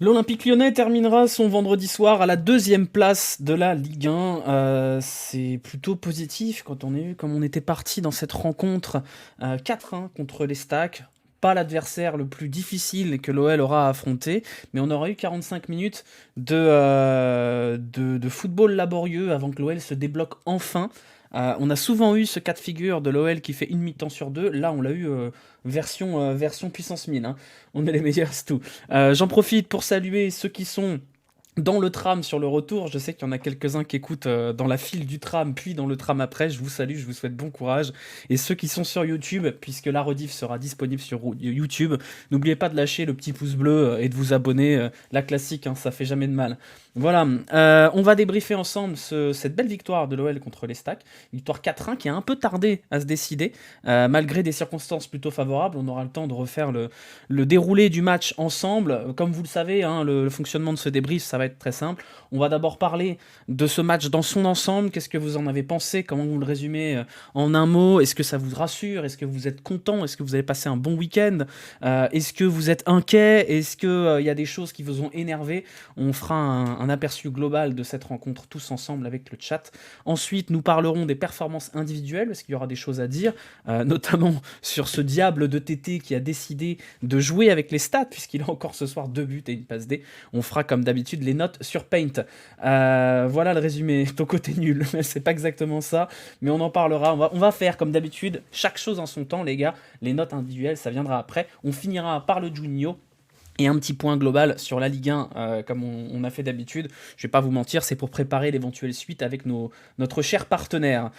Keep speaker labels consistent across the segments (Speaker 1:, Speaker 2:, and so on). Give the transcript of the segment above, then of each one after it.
Speaker 1: L'Olympique Lyonnais terminera son vendredi soir à la deuxième place de la Ligue 1. C'est plutôt positif quand on est vu comme on était parti dans cette rencontre 4-1 contre les Stacks. Pas l'adversaire le plus difficile que l'OL aura à affronter, mais on aura eu 45 minutes de football laborieux avant que l'OL se débloque enfin. On a souvent eu ce cas de figure de l'OL qui fait une mi-temps sur deux. Là, on l'a eu version puissance 1000, hein. On est les meilleurs, c'est tout. J'en profite pour saluer ceux qui sont dans le tram sur le retour. Je sais qu'il y en a quelques-uns qui écoutent dans la file du tram, puis dans le tram après. Je vous salue, je vous souhaite bon courage. Et ceux qui sont sur YouTube, puisque la rediff sera disponible sur YouTube, n'oubliez pas de lâcher le petit pouce bleu et de vous abonner. La classique, hein, ça fait jamais de mal. Voilà, on va débriefer ensemble cette belle victoire de l'OL contre les Stacks. Victoire 4-1 qui a un peu tardé à se décider. Malgré des circonstances plutôt favorables, on aura le temps de refaire le déroulé du match ensemble. Comme vous le savez, hein, le fonctionnement de ce débrief, ça va être très simple. On va d'abord parler de ce match dans son ensemble. Qu'est-ce que vous en avez pensé? Comment vous le résumez en un mot? Est-ce que ça vous rassure? Est-ce que vous êtes content? Est-ce que vous avez passé un bon week-end? Est-ce que vous êtes inquiet? Est-ce qu'il y a des choses qui vous ont énervé? On fera un aperçu global de cette rencontre tous ensemble avec le chat. Ensuite, nous parlerons des performances individuelles, parce qu'il y aura des choses à dire, notamment sur ce diable de TT qui a décidé de jouer avec les stats, puisqu'il a encore ce soir 2 buts et une passe D. On fera comme d'habitude les notes sur Paint. Voilà le résumé. Ton côté nul, c'est pas exactement ça, mais on en parlera. On va faire comme d'habitude, chaque chose en son temps, les gars. Les notes individuelles, ça viendra après. On finira par le Juninho. Et un petit point global sur la Ligue 1, comme on a fait d'habitude. Je vais pas vous mentir, c'est pour préparer l'éventuelle suite avec notre cher partenaire.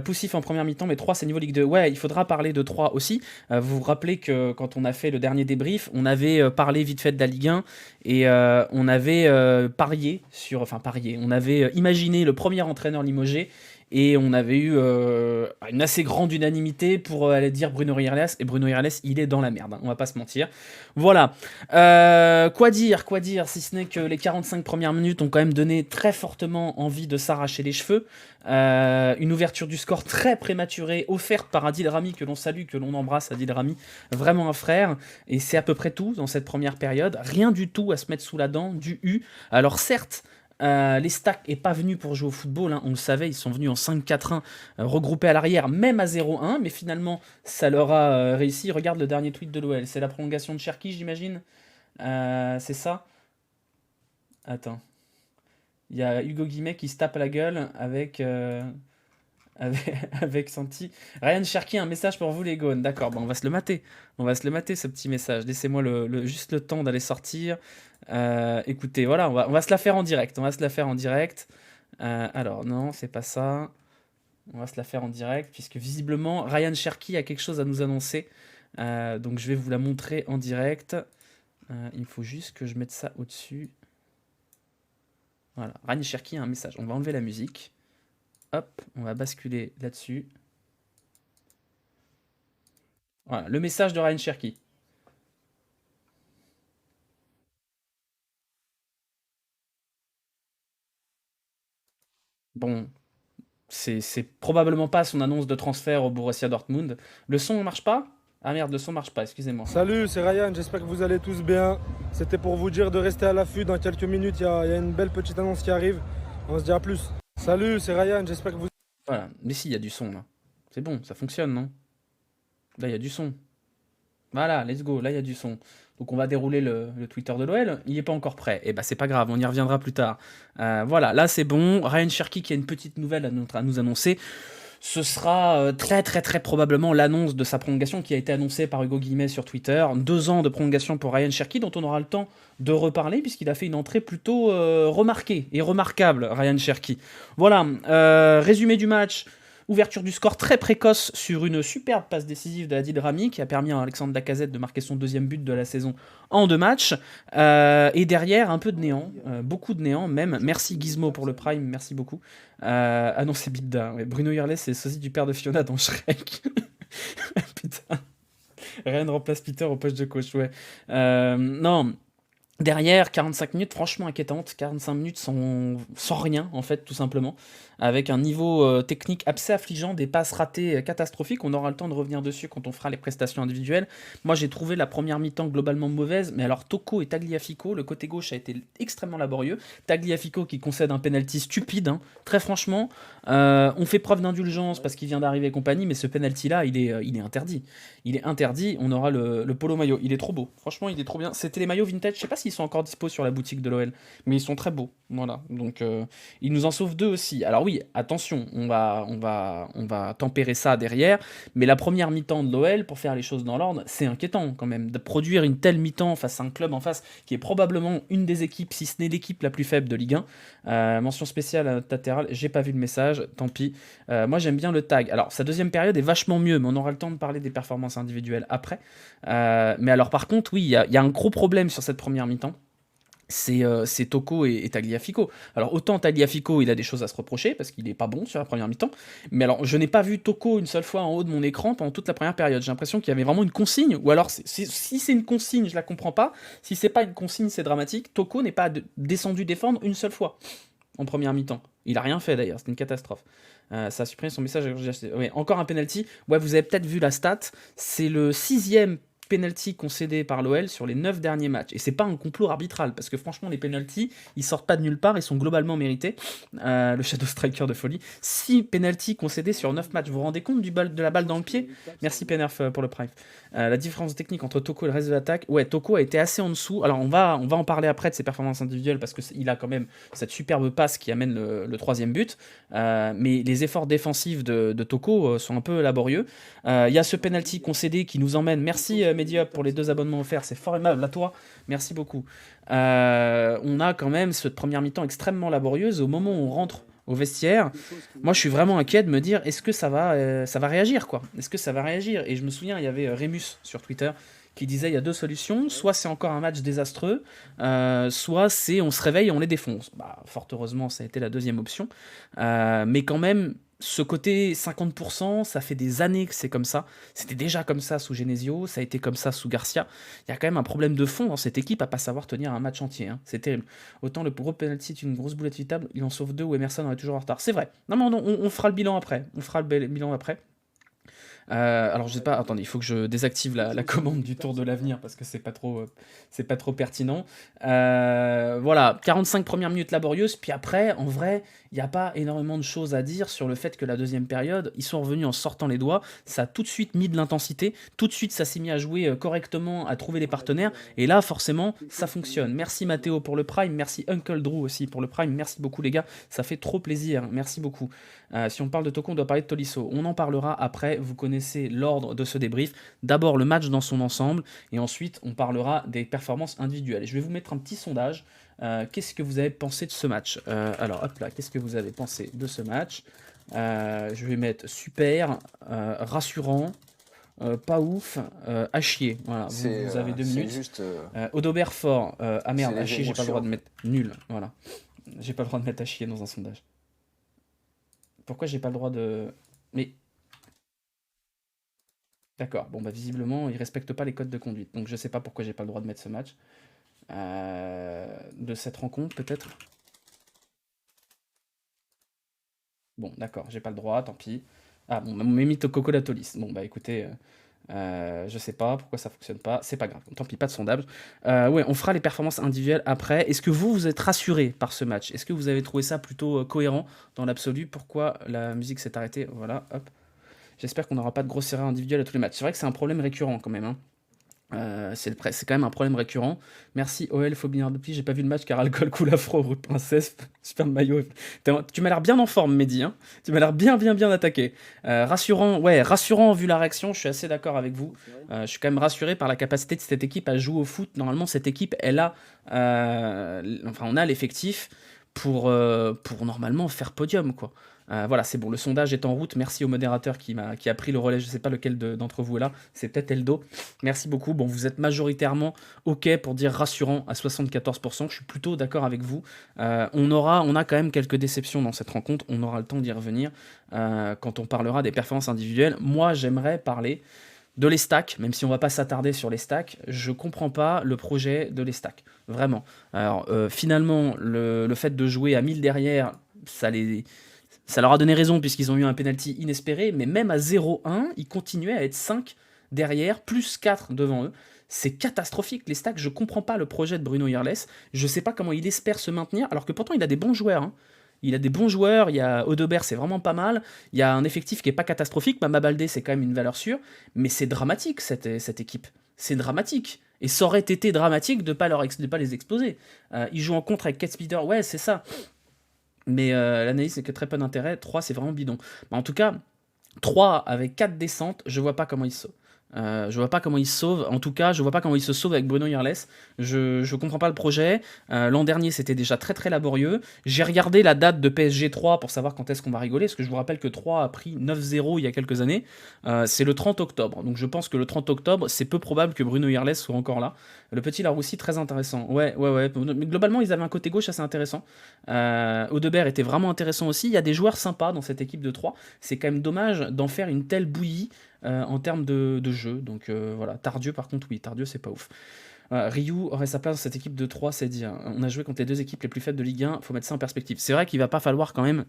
Speaker 1: Poussif en première mi-temps, mais 3 c'est niveau Ligue 2. Ouais, il faudra parler de 3 aussi. Vous vous rappelez que quand on a fait le dernier débrief, on avait parlé vite fait de la Ligue 1 et on avait parié sur. Enfin, parié. On avait imaginé le premier entraîneur limogé et on avait eu une assez grande unanimité pour aller dire Bruno Irles. Et Bruno Irles, il est dans la merde, hein, on va pas se mentir. Voilà. Quoi dire, si ce n'est que les 45 premières minutes ont quand même donné très fortement envie de s'arracher les cheveux. Une ouverture du score très prématurée, offerte par Adil Rami, que l'on salue, que l'on embrasse, Adil Rami, vraiment un frère. Et c'est à peu près tout dans cette première période. Rien du tout à se mettre sous la dent, du U. Alors certes, les Stacks n'est pas venu pour jouer au football, hein, on le savait, ils sont venus en 5-4-1, regroupés à l'arrière, même à 0-1, mais finalement, ça leur a réussi. Regarde le dernier tweet de l'OL, c'est la prolongation de Cherki, j'imagine. C'est ça. Attends. Il y a Hugo Guimet qui se tape la gueule avec Santi. Ryan Cherki, un message pour vous les gones. D'accord, bon, on va se le mater. On va se le mater, ce petit message. Laissez-moi juste le temps d'aller sortir. Écoutez, voilà, on va se la faire en direct. On va se la faire en direct. Alors, non, c'est pas ça. On va se la faire en direct, puisque visiblement, Ryan Cherki a quelque chose à nous annoncer. Donc, je vais vous la montrer en direct. Il faut juste que je mette ça au-dessus. Voilà, Ryan Cherki a un message. On va enlever la musique. Hop, on va basculer là-dessus. Voilà, le message de Ryan Cherki. Bon, c'est probablement pas son annonce de transfert au Borussia Dortmund. Le son ne marche pas? Ah merde, le son marche pas, excusez-moi.
Speaker 2: Salut, c'est Ryan, j'espère que vous allez tous bien. C'était pour vous dire de rester à l'affût. Dans quelques minutes, il y a une belle petite annonce qui arrive. On se dit à plus. Salut, c'est Ryan, j'espère que vous...
Speaker 1: Voilà, mais si, il y a du son là. C'est bon, ça fonctionne, non? Là, il y a du son. Voilà, let's go, là il y a du son. Donc on va dérouler le Twitter de l'OL, il n'est pas encore prêt. Et bah c'est pas grave, on y reviendra plus tard. Voilà, là c'est bon. Ryan Cherky qui a une petite nouvelle à nous annoncer. Ce sera très très très probablement l'annonce de sa prolongation qui a été annoncée par Hugo Guimet sur Twitter. 2 ans de prolongation pour Ryan Cherky dont on aura le temps de reparler puisqu'il a fait une entrée plutôt remarquée et remarquable, Ryan Cherky. Voilà, résumé du match. Ouverture du score très précoce sur une superbe passe décisive de Adil Rami qui a permis à Alexandre Lacazette de marquer son deuxième but de la saison en 2 matchs. Et derrière, un peu de néant, beaucoup de néant même. Merci Gizmo pour le prime, merci beaucoup. Ah non, c'est Bibda. Ouais. Bruno Irles, c'est le sosie du père de Fiona dans Shrek. Putain. Rien ne remplace Peter au poste de coach, ouais. Non. Derrière, 45 minutes franchement inquiétantes, 45 minutes sans rien en fait, tout simplement, avec un niveau technique assez affligeant, des passes ratées catastrophiques. On aura le temps de revenir dessus quand on fera les prestations individuelles. Moi j'ai trouvé la première mi-temps globalement mauvaise, mais alors Toko et Tagliafico, le côté gauche a été extrêmement laborieux. Tagliafico qui concède un penalty stupide, hein. Très franchement, on fait preuve d'indulgence parce qu'il vient d'arriver et compagnie, mais ce penalty là il est interdit. Il est interdit, on aura le polo maillot. Il est trop beau. Franchement, il est trop bien. C'était les maillots vintage. Je sais pas s'ils sont encore dispo sur la boutique de l'OL, mais ils sont très beaux. Voilà. Donc, il nous en sauve deux aussi. Alors oui, attention, on va tempérer ça derrière. Mais la première mi-temps de l'OL, pour faire les choses dans l'ordre, c'est inquiétant quand même. De produire une telle mi-temps face à un club en face qui est probablement une des équipes, si ce n'est l'équipe la plus faible de Ligue 1. Mention spéciale à notre latéral. J'ai pas vu le message. Tant pis. Moi, j'aime bien le tag. Alors, sa deuxième période est vachement mieux, mais on aura le temps de parler des performances individuelles après. Mais alors, par contre, oui, il y a un gros problème sur cette première mi-temps. C'est Toko et Tagliafico. Alors, autant Tagliafico, il a des choses à se reprocher parce qu'il est pas bon sur la première mi-temps. Mais alors, je n'ai pas vu Toko une seule fois en haut de mon écran pendant toute la première période. J'ai l'impression qu'il y avait vraiment une consigne. Ou alors, si c'est une consigne, je la comprends pas. Si c'est pas une consigne, c'est dramatique. Toko n'est pas descendu défendre une seule fois en première mi-temps. Il a rien fait d'ailleurs, c'est une catastrophe. Ça a supprimé son message. Ouais, encore un penalty. Ouais, vous avez peut-être vu la stat. C'est le 6e penalty concédé par l'OL sur les 9 derniers matchs. Et c'est pas un complot arbitral, parce que franchement, les penalties, ils sortent pas de nulle part, ils sont globalement mérités. Le Shadow Striker de folie. 6 penalties concédés sur 9 matchs. Vous vous rendez compte de la balle dans le pied? Merci Penerf pour le prime. La différence technique entre Toko et le reste de l'attaque. Ouais, Toko a été assez en dessous. Alors on va en parler après de ses performances individuelles, parce qu'il a quand même cette superbe passe qui amène le troisième but. Mais les efforts défensifs de Toko sont un peu laborieux. Il y a ce penalty concédé qui nous emmène. Merci Mediup pour les 2 abonnements offerts, c'est fort aimable à toi, merci beaucoup. On a quand même cette première mi-temps extrêmement laborieuse. Au moment où on rentre au vestiaire, moi je suis vraiment inquiet de me dire est-ce que ça va réagir quoi? Est-ce que ça va réagir? Et je me souviens, il y avait Rémus sur Twitter qui disait il y a 2 solutions, soit c'est encore un match désastreux, soit c'est on se réveille et on les défonce. Bah, fort heureusement, ça a été la deuxième option. Mais quand même, ce côté 50%, ça fait des années que c'est comme ça. C'était déjà comme ça sous Genesio, ça a été comme ça sous Garcia. Il y a quand même un problème de fond dans cette équipe à pas savoir tenir un match entier, hein. C'est terrible. Autant le gros penalty est une grosse boulette évitable, il en sauve 2 où Emerson en est toujours en retard. C'est vrai. Non, mais on fera le bilan après. On fera le bilan après. Alors je sais pas, attendez, il faut que je désactive la commande du Tour de l'avenir parce que c'est pas trop pertinent. Voilà, 45 premières minutes laborieuses, puis après, en vrai, il n'y a pas énormément de choses à dire sur le fait que la deuxième période, ils sont revenus en sortant les doigts, ça a tout de suite mis de l'intensité, tout de suite ça s'est mis à jouer correctement, à trouver des partenaires, et là forcément ça fonctionne. Merci Mathéo pour le Prime, merci Uncle Drew aussi pour le Prime, merci beaucoup les gars, ça fait trop plaisir, merci beaucoup. Si on parle de Toko, on doit parler de Tolisso, on en parlera après, vous connaissez l'ordre de ce débrief, d'abord le match dans son ensemble, et ensuite on parlera des performances individuelles. Et je vais vous mettre un petit sondage. Qu'est-ce que vous avez pensé de ce match? Alors hop là, qu'est-ce que vous avez pensé de ce match? Je vais mettre super, rassurant, pas ouf, à chier. Voilà, vous avez 2 minutes. Juste, Audobert fort, ah merde, à chier, j'ai pas le droit de mettre nul. Voilà, j'ai pas le droit de mettre à chier dans un sondage. Pourquoi j'ai pas le droit de. Mais. D'accord, bon bah visiblement, il respecte pas les codes de conduite. Donc je sais pas pourquoi j'ai pas le droit de mettre ce match. De cette rencontre peut-être. Bon d'accord, j'ai pas le droit, tant pis. Ah bon, on m'a mis Coco Latolis. Bon bah écoutez, je sais pas pourquoi ça fonctionne pas, c'est pas grave, tant pis, pas de sondage. Ouais, on fera les performances individuelles après. Est-ce que vous êtes rassuré par ce match? Est-ce que vous avez trouvé ça plutôt cohérent dans l'absolu? Pourquoi la musique s'est arrêtée? Voilà, hop. J'espère qu'on n'aura pas de grosses erreurs individuelles à tous les matchs. C'est vrai que c'est un problème récurrent quand même, hein. C'est quand même un problème récurrent. Merci OL, faut bien depuis. J'ai pas vu le match car alcool coule afro, route princesse, super maillot. Tu m'as l'air bien en forme, Mehdi. Hein, tu m'as l'air bien attaqué. Rassurant, ouais, rassurant vu la réaction. Je suis assez d'accord avec vous. Je suis quand même rassuré par la capacité de cette équipe à jouer au foot. Normalement, cette équipe, elle a, enfin, on a l'effectif pour normalement faire podium, quoi. Voilà, c'est bon, le sondage est en route. Merci au modérateur qui a pris le relais. Je ne sais pas lequel d'entre vous est là. C'est peut-être Eldo. Merci beaucoup. Bon, vous êtes majoritairement OK pour dire rassurant à 74%. Je suis plutôt d'accord avec vous. On a quand même quelques déceptions dans cette rencontre. On aura le temps d'y revenir quand on parlera des performances individuelles. Moi, j'aimerais parler de l'Estac, même si on va pas s'attarder sur l'Estac, je comprends pas le projet de l'Estac, vraiment. Alors finalement, le fait de jouer à 1000 derrière, ça leur a donné raison puisqu'ils ont eu un penalty inespéré, mais même à 0-1, ils continuaient à être 5 derrière, plus 4 devant eux. C'est catastrophique, les stacks, je comprends pas le projet de Bruno Irles, je sais pas comment il espère se maintenir, alors que pourtant il a des bons joueurs, hein. Il a des bons joueurs, il y a Odobert, c'est vraiment pas mal, il y a un effectif qui est pas catastrophique, Mama Baldé c'est quand même une valeur sûre, mais c'est dramatique cette équipe, c'est dramatique. Et ça aurait été dramatique de pas les exploser. Ils jouent en contre avec Kate Speeder, ouais c'est ça, mais l'analyse c'est que très peu d'intérêt, 3 c'est vraiment bidon. Mais en tout cas, 3 avec 4 descentes, je vois pas comment ils se sauvent. Je vois pas comment ils se sauvent. En tout cas, je vois pas comment ils se sauvent avec Bruno Irles. Je comprends pas le projet. L'an dernier, c'était déjà très très laborieux. J'ai regardé la date de PSG 3 pour savoir quand est-ce qu'on va rigoler, parce que je vous rappelle que 3 a pris 9-0 il y a quelques années. C'est le 30 octobre. Donc je pense que le 30 octobre, c'est peu probable que Bruno Irles soit encore là. Le petit Laroussi, très intéressant. Ouais. Mais globalement, ils avaient un côté gauche assez intéressant. Odebert était vraiment intéressant aussi. Il y a des joueurs sympas dans cette équipe de 3. C'est quand même dommage d'en faire une telle bouillie en termes de jeu. Donc voilà. Tardieu, par contre, oui. Tardieu, c'est pas ouf. Ryu aurait sa place dans cette équipe de 3, c'est dire. On a joué contre les deux équipes les plus faibles de Ligue 1. Faut mettre ça en perspective. C'est vrai qu'il va pas falloir quand même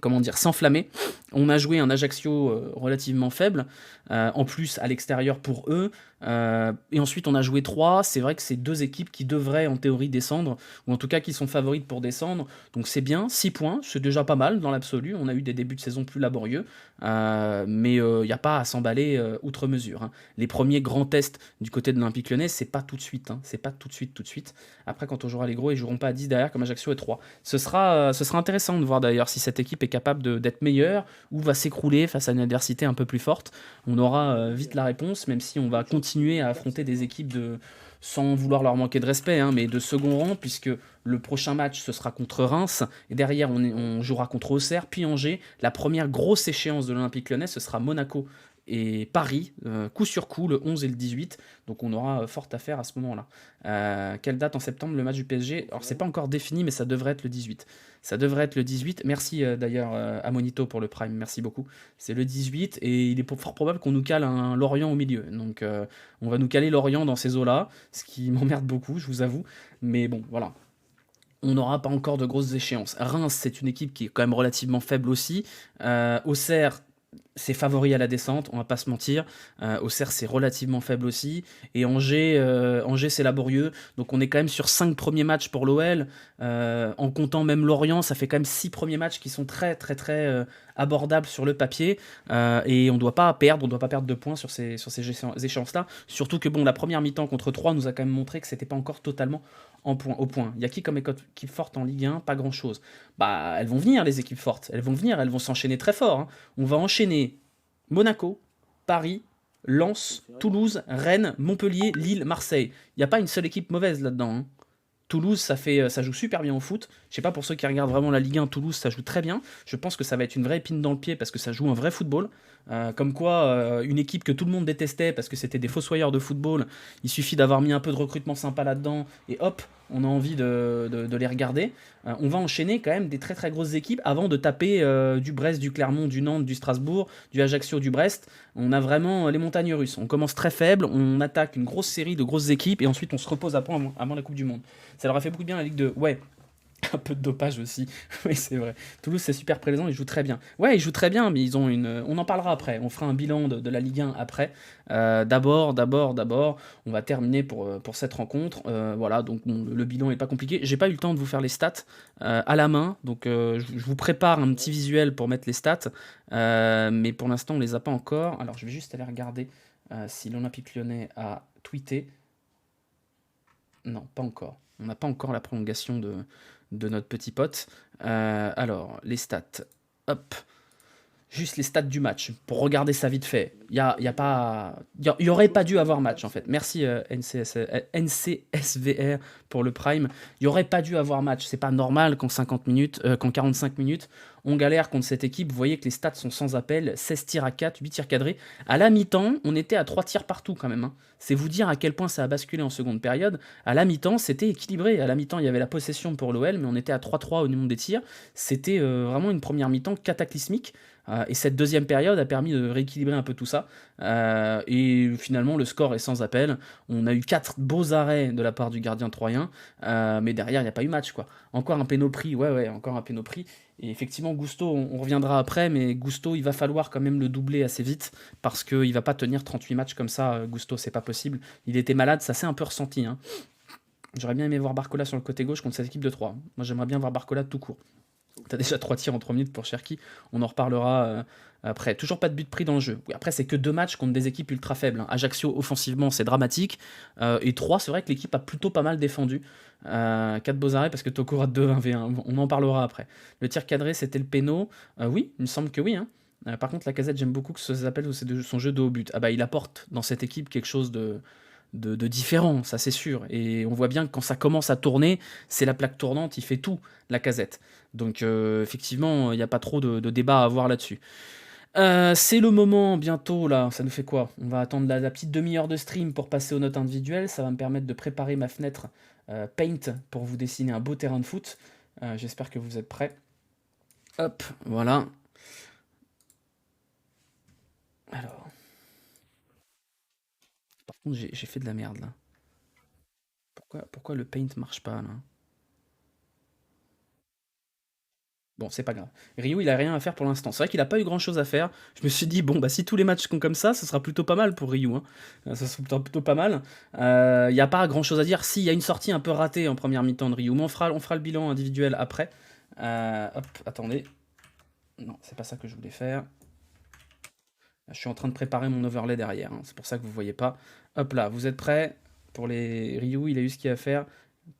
Speaker 1: comment dire, s'enflammer. On a joué un Ajaccio relativement faible, en plus à l'extérieur pour eux, et ensuite on a joué 3, c'est vrai que c'est deux équipes qui devraient en théorie descendre, ou en tout cas qui sont favorites pour descendre, donc c'est bien, 6 points, c'est déjà pas mal dans l'absolu, on a eu des débuts de saison plus laborieux, mais il n'y a pas à s'emballer outre mesure, hein. Les premiers grands tests du côté de l'Olympique Lyonnais, c'est pas tout de suite, hein. C'est pas tout de suite. Après quand on jouera les gros, ils joueront pas à 10 derrière comme Ajaccio et 3. Ce sera intéressant de voir d'ailleurs si cette équipe est capable d'être meilleure ou va s'écrouler face à une adversité un peu plus forte. On aura vite la réponse, même si on va continuer à affronter des équipes sans vouloir leur manquer de respect, hein, mais de second rang, puisque le prochain match ce sera contre Reims, et derrière on jouera contre Auxerre, puis Angers. La première grosse échéance de l'Olympique Lyonnais, ce sera Monaco et Paris, coup sur coup, le 11 et le 18. Donc on aura fort à faire à ce moment-là. Quelle date en septembre, le match du PSG? Alors c'est pas encore défini, mais ça devrait être le 18. Ça devrait être le 18. Merci d'ailleurs à Monito pour le Prime, merci beaucoup. C'est le 18 et il est fort probable qu'on nous cale un Lorient au milieu. Donc on va nous caler Lorient dans ces eaux-là, ce qui m'emmerde beaucoup, je vous avoue. Mais bon, voilà. On n'aura pas encore de grosses échéances. Reims, c'est une équipe qui est quand même relativement faible aussi. Auxerre, c'est favori à la descente, on va pas se mentir. Auxerre, c'est relativement faible aussi. Et Angers, c'est laborieux. Donc on est quand même sur 5 premiers matchs pour l'OL. En comptant même Lorient, ça fait quand même 6 premiers matchs qui sont très très très abordables sur le papier. Et on ne doit pas perdre de points sur ces échéances-là. Surtout que bon, la première mi-temps contre 3 nous a quand même montré que c'était pas encore totalement au point. Il y a qui comme équipe forte en Ligue 1? Pas grand-chose. Bah, elles vont venir les équipes fortes. Elles vont s'enchaîner très fort, hein. On va enchaîner Monaco, Paris, Lens, Toulouse, Rennes, Montpellier, Lille, Marseille. Il n'y a pas une seule équipe mauvaise là-dedans, hein. Toulouse, ça joue super bien au foot. Je sais pas pour ceux qui regardent vraiment la Ligue 1, Toulouse, ça joue très bien. Je pense que ça va être une vraie épine dans le pied parce que ça joue un vrai football. Comme quoi, une équipe que tout le monde détestait parce que c'était des fossoyeurs de football, il suffit d'avoir mis un peu de recrutement sympa là-dedans et hop, on a envie de les regarder. On va enchaîner quand même des très très grosses équipes avant de taper du Brest, du Clermont, du Nantes, du Strasbourg, du Ajaccio, du Brest. On a vraiment les montagnes russes. On commence très faible, on attaque une grosse série de grosses équipes et ensuite on se repose à point avant la Coupe du Monde. Ça leur a fait beaucoup de bien la Ligue 2. Ouais, un peu de dopage aussi. Oui, c'est vrai. Toulouse, c'est super plaisant, ils jouent très bien. Ouais, ils jouent très bien, mais ils ont on en parlera après. On fera un bilan de la Ligue 1 après. D'abord, on va terminer pour cette rencontre. Voilà, donc bon, le bilan est pas compliqué. J'ai pas eu le temps de vous faire les stats à la main, donc je vous prépare un petit visuel pour mettre les stats, mais pour l'instant, on les a pas encore. Alors, je vais juste aller regarder si l'Olympique Lyonnais a tweeté. Non, pas encore. On n'a pas encore la prolongation de notre petit pote. Alors, les stats. Hop. Juste les stats du match. Pour regarder ça vite fait. Il y aurait pas dû avoir match, en fait. Merci NCSVR pour le Prime. Il n'y aurait pas dû avoir match. C'est pas normal qu'en 45 minutes, on galère contre cette équipe. Vous voyez que les stats sont sans appel, 16 tirs à 4, 8 tirs cadrés. À la mi-temps, on était à 3 tirs partout quand même, hein. C'est vous dire à quel point ça a basculé en seconde période. À la mi-temps, c'était équilibré. À la mi-temps, il y avait la possession pour l'OL, mais on était à 3-3 au niveau des tirs. C'était vraiment une première mi-temps cataclysmique. Et cette deuxième période a permis de rééquilibrer un peu tout ça. Et finalement, le score est sans appel. On a eu 4 beaux arrêts de la part du gardien troyen. Mais derrière, il n'y a pas eu match, quoi. Encore un péno pris, ouais, encore un péno pris. Et effectivement, Gusto, on reviendra après, mais Gusto, il va falloir quand même le doubler assez vite, parce qu'il va pas tenir 38 matchs comme ça, Gusto, c'est pas possible. Il était malade, ça s'est un peu ressenti, hein. J'aurais bien aimé voir Barcola sur le côté gauche contre cette équipe de 3. Moi, j'aimerais bien voir Barcola tout court. T'as déjà 3 tirs en 3 minutes pour Cherki, on en reparlera après. Toujours pas de but pris dans le jeu. Après, c'est que 2 matchs contre des équipes ultra faibles, hein. Ajaccio, offensivement, c'est dramatique. Et 3, c'est vrai que l'équipe a plutôt pas mal défendu. 4 beaux arrêts parce que Toko rate 2-1v1. On en parlera après. Le tir cadré, c'était le péno. Oui, il me semble que oui, hein. Par contre, la Casette, j'aime beaucoup que ça s'appelle son jeu de haut but. Ah bah, il apporte dans cette équipe quelque chose de différent, ça c'est sûr. Et on voit bien que quand ça commence à tourner, c'est la plaque tournante, il fait tout, la Casette. Donc effectivement, il n'y a pas trop de débat à avoir là-dessus. C'est le moment bientôt, là, ça nous fait quoi? On va attendre la petite demi-heure de stream pour passer aux notes individuelles. Ça va me permettre de préparer ma fenêtre Paint pour vous dessiner un beau terrain de foot. J'espère que vous êtes prêts. Hop, voilà. Alors. Par contre, j'ai fait de la merde, là. Pourquoi le Paint marche pas, là? Bon, c'est pas grave. Ryu, il a rien à faire pour l'instant. C'est vrai qu'il a pas eu grand chose à faire. Je me suis dit, bon, bah, si tous les matchs sont comme ça sera plutôt pas mal pour Ryu, hein. Ça sera plutôt pas mal. Il n'y a pas grand chose à dire. Si, il y a une sortie un peu ratée en première mi-temps de Ryu, mais on fera le bilan individuel après. Hop, attendez. Non, c'est pas ça que je voulais faire. Je suis en train de préparer mon overlay derrière, hein. C'est pour ça que vous voyez pas. Hop là, vous êtes prêts? Pour les Ryu, il a eu ce qu'il y a à faire.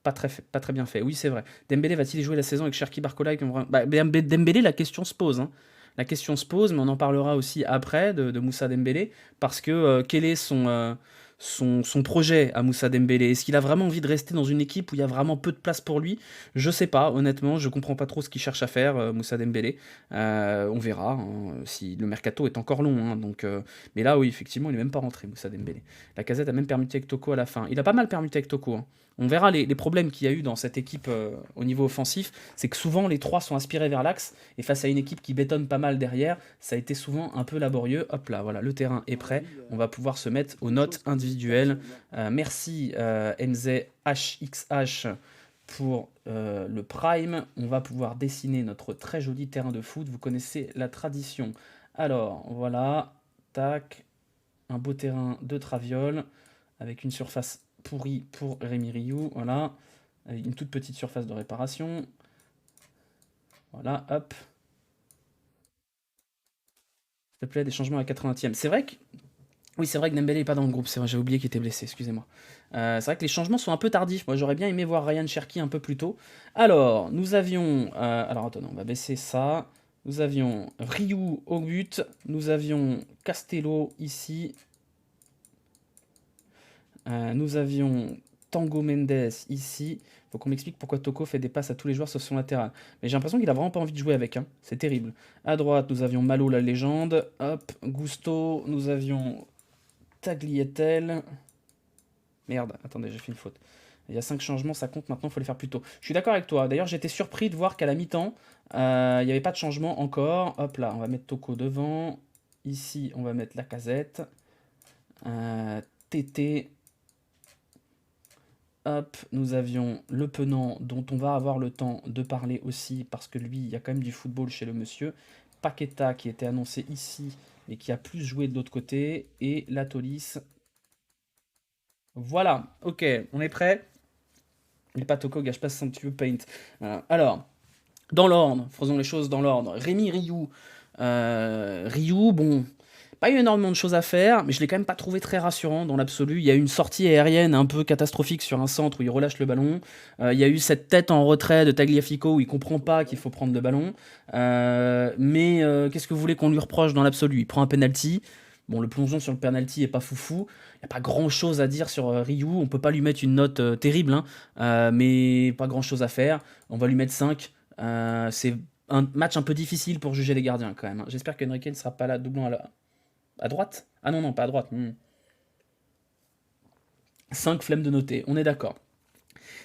Speaker 1: Pas très bien fait. Oui, c'est vrai. Dembélé va-t-il jouer la saison avec Cherki Barcola Dembélé, la question se pose, hein. La question se pose, mais on en parlera aussi après de Moussa Dembélé, parce que quel est son projet à Moussa Dembélé? Est-ce qu'il a vraiment envie de rester dans une équipe où il y a vraiment peu de place pour lui? Je sais pas, honnêtement, je comprends pas trop ce qu'il cherche à faire, Moussa Dembélé. On verra, hein, si le mercato est encore long, hein, donc, mais là, oui, effectivement, il n'est même pas rentré, Moussa Dembélé. La Casette a même permuté avec Toko à la fin. Il a pas mal permuté avec Toko, hein. On verra les problèmes qu'il y a eu dans cette équipe au niveau offensif. C'est que souvent les 3 sont aspirés vers l'axe, et face à une équipe qui bétonne pas mal derrière, ça a été souvent un peu laborieux. Hop là, voilà, le terrain est prêt. On va pouvoir se mettre aux notes individuelles. Merci MZHXH pour le Prime. On va pouvoir dessiner notre très joli terrain de foot. Vous connaissez la tradition. Alors, voilà, tac, un beau terrain de traviole avec une surface pourrie pour Rémi Rioux, voilà, avec une toute petite surface de réparation. Voilà, hop. S'il te plaît, des changements à 80e. C'est vrai que... Oui, c'est vrai que Dembélé n'est pas dans le groupe, c'est vrai, j'ai oublié qu'il était blessé, excusez-moi. C'est vrai que les changements sont un peu tardifs. Moi, j'aurais bien aimé voir Ryan Cherki un peu plus tôt. Alors, nous avions... alors, attendez, on va baisser ça. Nous avions Rioux au but. Nous avions Castello ici. Nous avions Tango Mendes ici. Faut qu'on m'explique pourquoi Toko fait des passes à tous les joueurs sauf son latéral. Mais j'ai l'impression qu'il a vraiment pas envie de jouer avec, hein. C'est terrible. À droite, nous avions Malo la légende. Hop, Gusto. Nous avions Tagliatelle. Merde, attendez, j'ai fait une faute. Il y a 5 changements, ça compte maintenant, il faut les faire plus tôt. Je suis d'accord avec toi. D'ailleurs, j'étais surpris de voir qu'à la mi-temps, il n'y avait pas de changement encore. Hop là, on va mettre Toko devant. Ici, on va mettre la Casette. TT. Hop, nous avions Le Penant, dont on va avoir le temps de parler aussi, parce que lui, il y a quand même du football chez le monsieur. Paqueta, qui était annoncé ici, et qui a plus joué de l'autre côté. Et la Tolis. Voilà, ok, on est prêt. Il n'est pas Toko, gâche pas son petit peu Paint. Alors, dans l'ordre, faisons les choses dans l'ordre. Rémi Rioux. Rioux, bon... Pas eu énormément de choses à faire, mais je l'ai quand même pas trouvé très rassurant dans l'absolu. Il y a eu une sortie aérienne un peu catastrophique sur un centre où il relâche le ballon. Il y a eu cette tête en retrait de Tagliafico où il comprend pas qu'il faut prendre le ballon. Mais qu'est-ce que vous voulez qu'on lui reproche dans l'absolu? Il prend un penalty. Bon, le plongeon sur le penalty est pas foufou. Il n'y a pas grand-chose à dire sur Rioux. On peut pas lui mettre une note terrible, hein, mais pas grand-chose à faire. On va lui mettre 5. C'est un match un peu difficile pour juger les gardiens quand même, hein. J'espère qu'Enrique ne sera pas là, doublon à droite. Ah non, non, pas à droite. 5 flemme de noter, on est d'accord.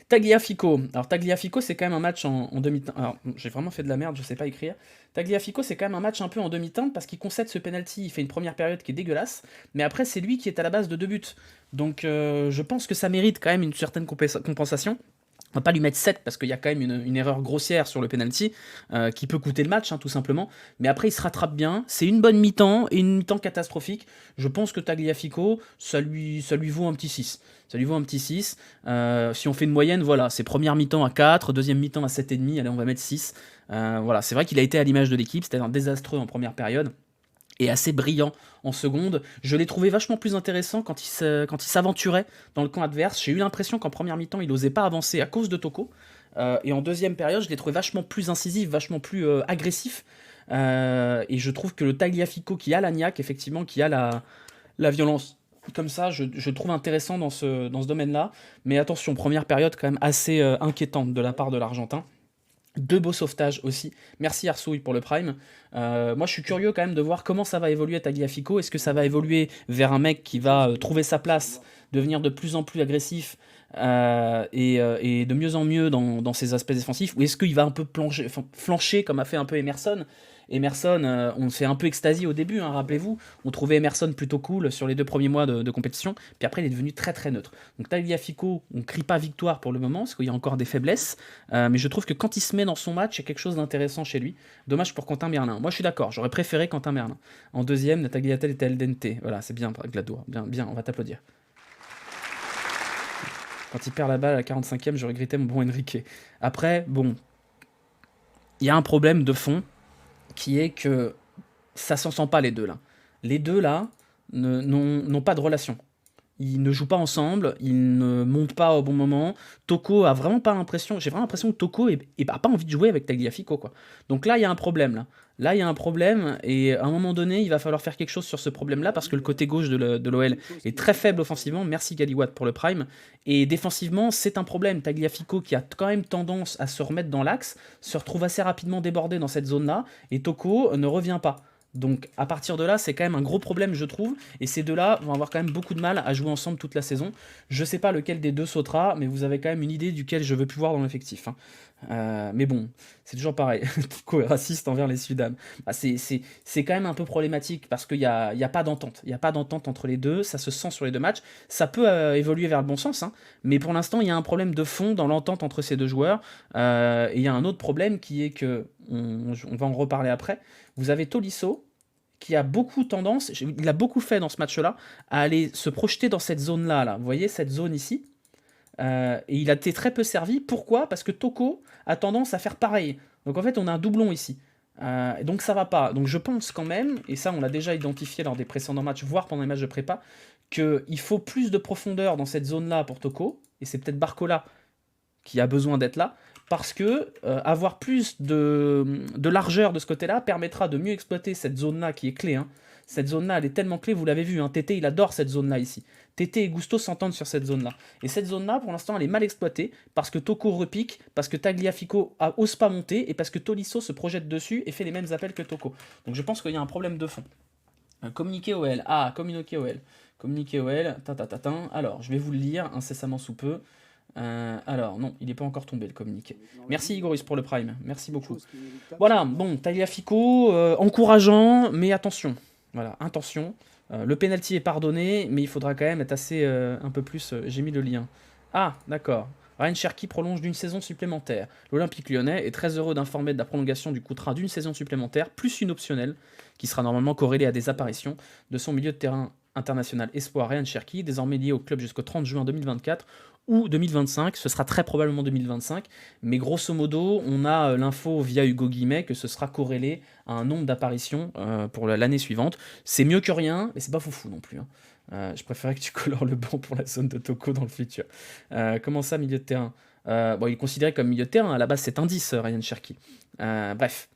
Speaker 1: Tagliafico. Alors Tagliafico, c'est quand même un match en demi-teinte. Alors j'ai vraiment fait de la merde, je sais pas écrire. Tagliafico, c'est quand même un match un peu en demi-teinte parce qu'il concède ce penalty, il fait une première période qui est dégueulasse, mais après c'est lui qui est à la base de 2 buts. Donc je pense que ça mérite quand même une certaine compensation. On va pas lui mettre 7 parce qu'il y a quand même une erreur grossière sur le penalty qui peut coûter le match, hein, tout simplement. Mais après, il se rattrape bien. C'est une bonne mi-temps et une mi-temps catastrophique. Je pense que Tagliafico, ça lui vaut un petit 6. Ça lui vaut un petit 6. Si on fait une moyenne, voilà, c'est première mi-temps à 4, deuxième mi-temps à 7,5. Allez, on va mettre 6. Voilà, c'est vrai qu'il a été à l'image de l'équipe, c'est-à-dire désastreux en première période et assez brillant en seconde. Je l'ai trouvé vachement plus intéressant quand il s'aventurait dans le camp adverse. J'ai eu l'impression qu'en première mi-temps, il n'osait pas avancer à cause de Toko. Et en deuxième période, je l'ai trouvé vachement plus incisif, vachement plus agressif. Et je trouve que le Tagliafico qui a la niaque, effectivement, qui a la violence, comme ça, je trouve intéressant dans ce domaine-là. Mais attention, première période quand même assez inquiétante de la part de l'Argentin. 2 beaux sauvetages aussi. Merci Arsouille pour le Prime. Moi, je suis curieux quand même de voir comment ça va évoluer Tagliafico. Est-ce que ça va évoluer vers un mec qui va trouver sa place, devenir de plus en plus agressif et de mieux en mieux dans ses aspects défensifs, ou est-ce qu'il va un peu flancher comme a fait un peu Emerson. Emerson, on s'est un peu extasié au début, hein, rappelez-vous. On trouvait Emerson plutôt cool sur les 2 premiers mois de compétition, puis après il est devenu très très neutre. Donc Tagliafico, on ne crie pas victoire pour le moment, parce qu'il y a encore des faiblesses, mais je trouve que quand il se met dans son match, il y a quelque chose d'intéressant chez lui. Dommage pour Quentin Merlin. Moi je suis d'accord, j'aurais préféré Quentin Merlin. En deuxième, la Tagliatelle était al dente. Voilà, c'est bien, Gladour. Bien, bien, on va t'applaudir. Quand il perd la balle à la 45e, je regrettais mon bon Enrique. Après, bon, il y a un problème de fond, qui est que ça s'en sent pas les deux là. Les deux là n'ont pas de relation. Ils ne jouent pas ensemble, ils ne montent pas au bon moment. Toko a vraiment pas l'impression, j'ai vraiment l'impression que Toko a pas envie de jouer avec Tagliafico quoi. Donc là il y a un problème là. Là il y a un problème et à un moment donné il va falloir faire quelque chose sur ce problème là parce que le côté gauche de l'OL est très faible offensivement. Merci Galiwatt pour le prime. Et défensivement c'est un problème. Tagliafico qui a quand même tendance à se remettre dans l'axe se retrouve assez rapidement débordé dans cette zone là et Toko ne revient pas. Donc à partir de là, c'est quand même un gros problème, je trouve. Et ces deux-là vont avoir quand même beaucoup de mal à jouer ensemble toute la saison. Je sais pas lequel des deux sautera, mais vous avez quand même une idée duquel je veux plus voir dans l'effectif, hein. Mais bon, c'est toujours pareil. Toko est raciste envers les Sudam. Bah, c'est quand même un peu problématique parce qu'il y a pas d'entente. Il n'y a pas d'entente entre les deux. Ça se sent sur les 2 matchs. Ça peut évoluer vers le bon sens, hein, mais pour l'instant, il y a un problème de fond dans l'entente entre ces 2 joueurs. Et il y a un autre problème qui est que, on va en reparler après, vous avez Tolisso qui a beaucoup tendance, il a beaucoup fait dans ce match-là, à aller se projeter dans cette zone-là. Là. Vous voyez cette zone ici et il a été très peu servi. Pourquoi? Parce que Toko a tendance à faire pareil. Donc en fait, on a un doublon ici. Et donc ça va pas. Donc je pense quand même, et ça on l'a déjà identifié lors des précédents matchs, voire pendant les matchs de prépa, qu'il faut plus de profondeur dans cette zone-là pour Toko. Et c'est peut-être Barcola qui a besoin d'être là. Parce que avoir plus de largeur de ce côté-là permettra de mieux exploiter cette zone-là qui est clé, hein. Cette zone-là, elle est tellement clé, vous l'avez vu, hein. Tété, il adore cette zone-là ici. Tété et Gusto s'entendent sur cette zone-là. Et cette zone-là, pour l'instant, elle est mal exploitée parce que Toko repique, parce que Tagliafico ose pas monter et parce que Tolisso se projette dessus et fait les mêmes appels que Toko. Donc je pense qu'il y a un problème de fond. Communiquer OL. Ah, communiquer OL. Communiquer OL. Alors, je vais vous le lire incessamment sous peu. Alors, non, il n'est pas encore tombé le communiqué. Merci Igoris pour le prime, merci beaucoup. Voilà, bon, Tagliafico, encourageant, mais attention. Voilà, attention. Le penalty est pardonné, mais il faudra quand même être assez un peu plus. J'ai mis le lien. Ah, d'accord. Ryan Cherki prolonge d'une saison supplémentaire. L'Olympique lyonnais est très heureux d'informer de la prolongation du contrat d'une saison supplémentaire, plus une optionnelle, qui sera normalement corrélée à des apparitions de son milieu de terrain international espoir Ryan Cherki, désormais lié au club jusqu'au 30 juin 2024 ou 2025, ce sera très probablement 2025, mais grosso modo, on a l'info via Hugo Guillemet que ce sera corrélé à un nombre d'apparitions pour l'année suivante. C'est mieux que rien, mais c'est pas foufou non plus, hein. Je préférais que tu colores le banc pour la zone de Toko dans le futur. Comment ça, milieu de terrain? Bon, il est considéré comme milieu de terrain, à la base c'est un 10, Ryan Cherki. Bref.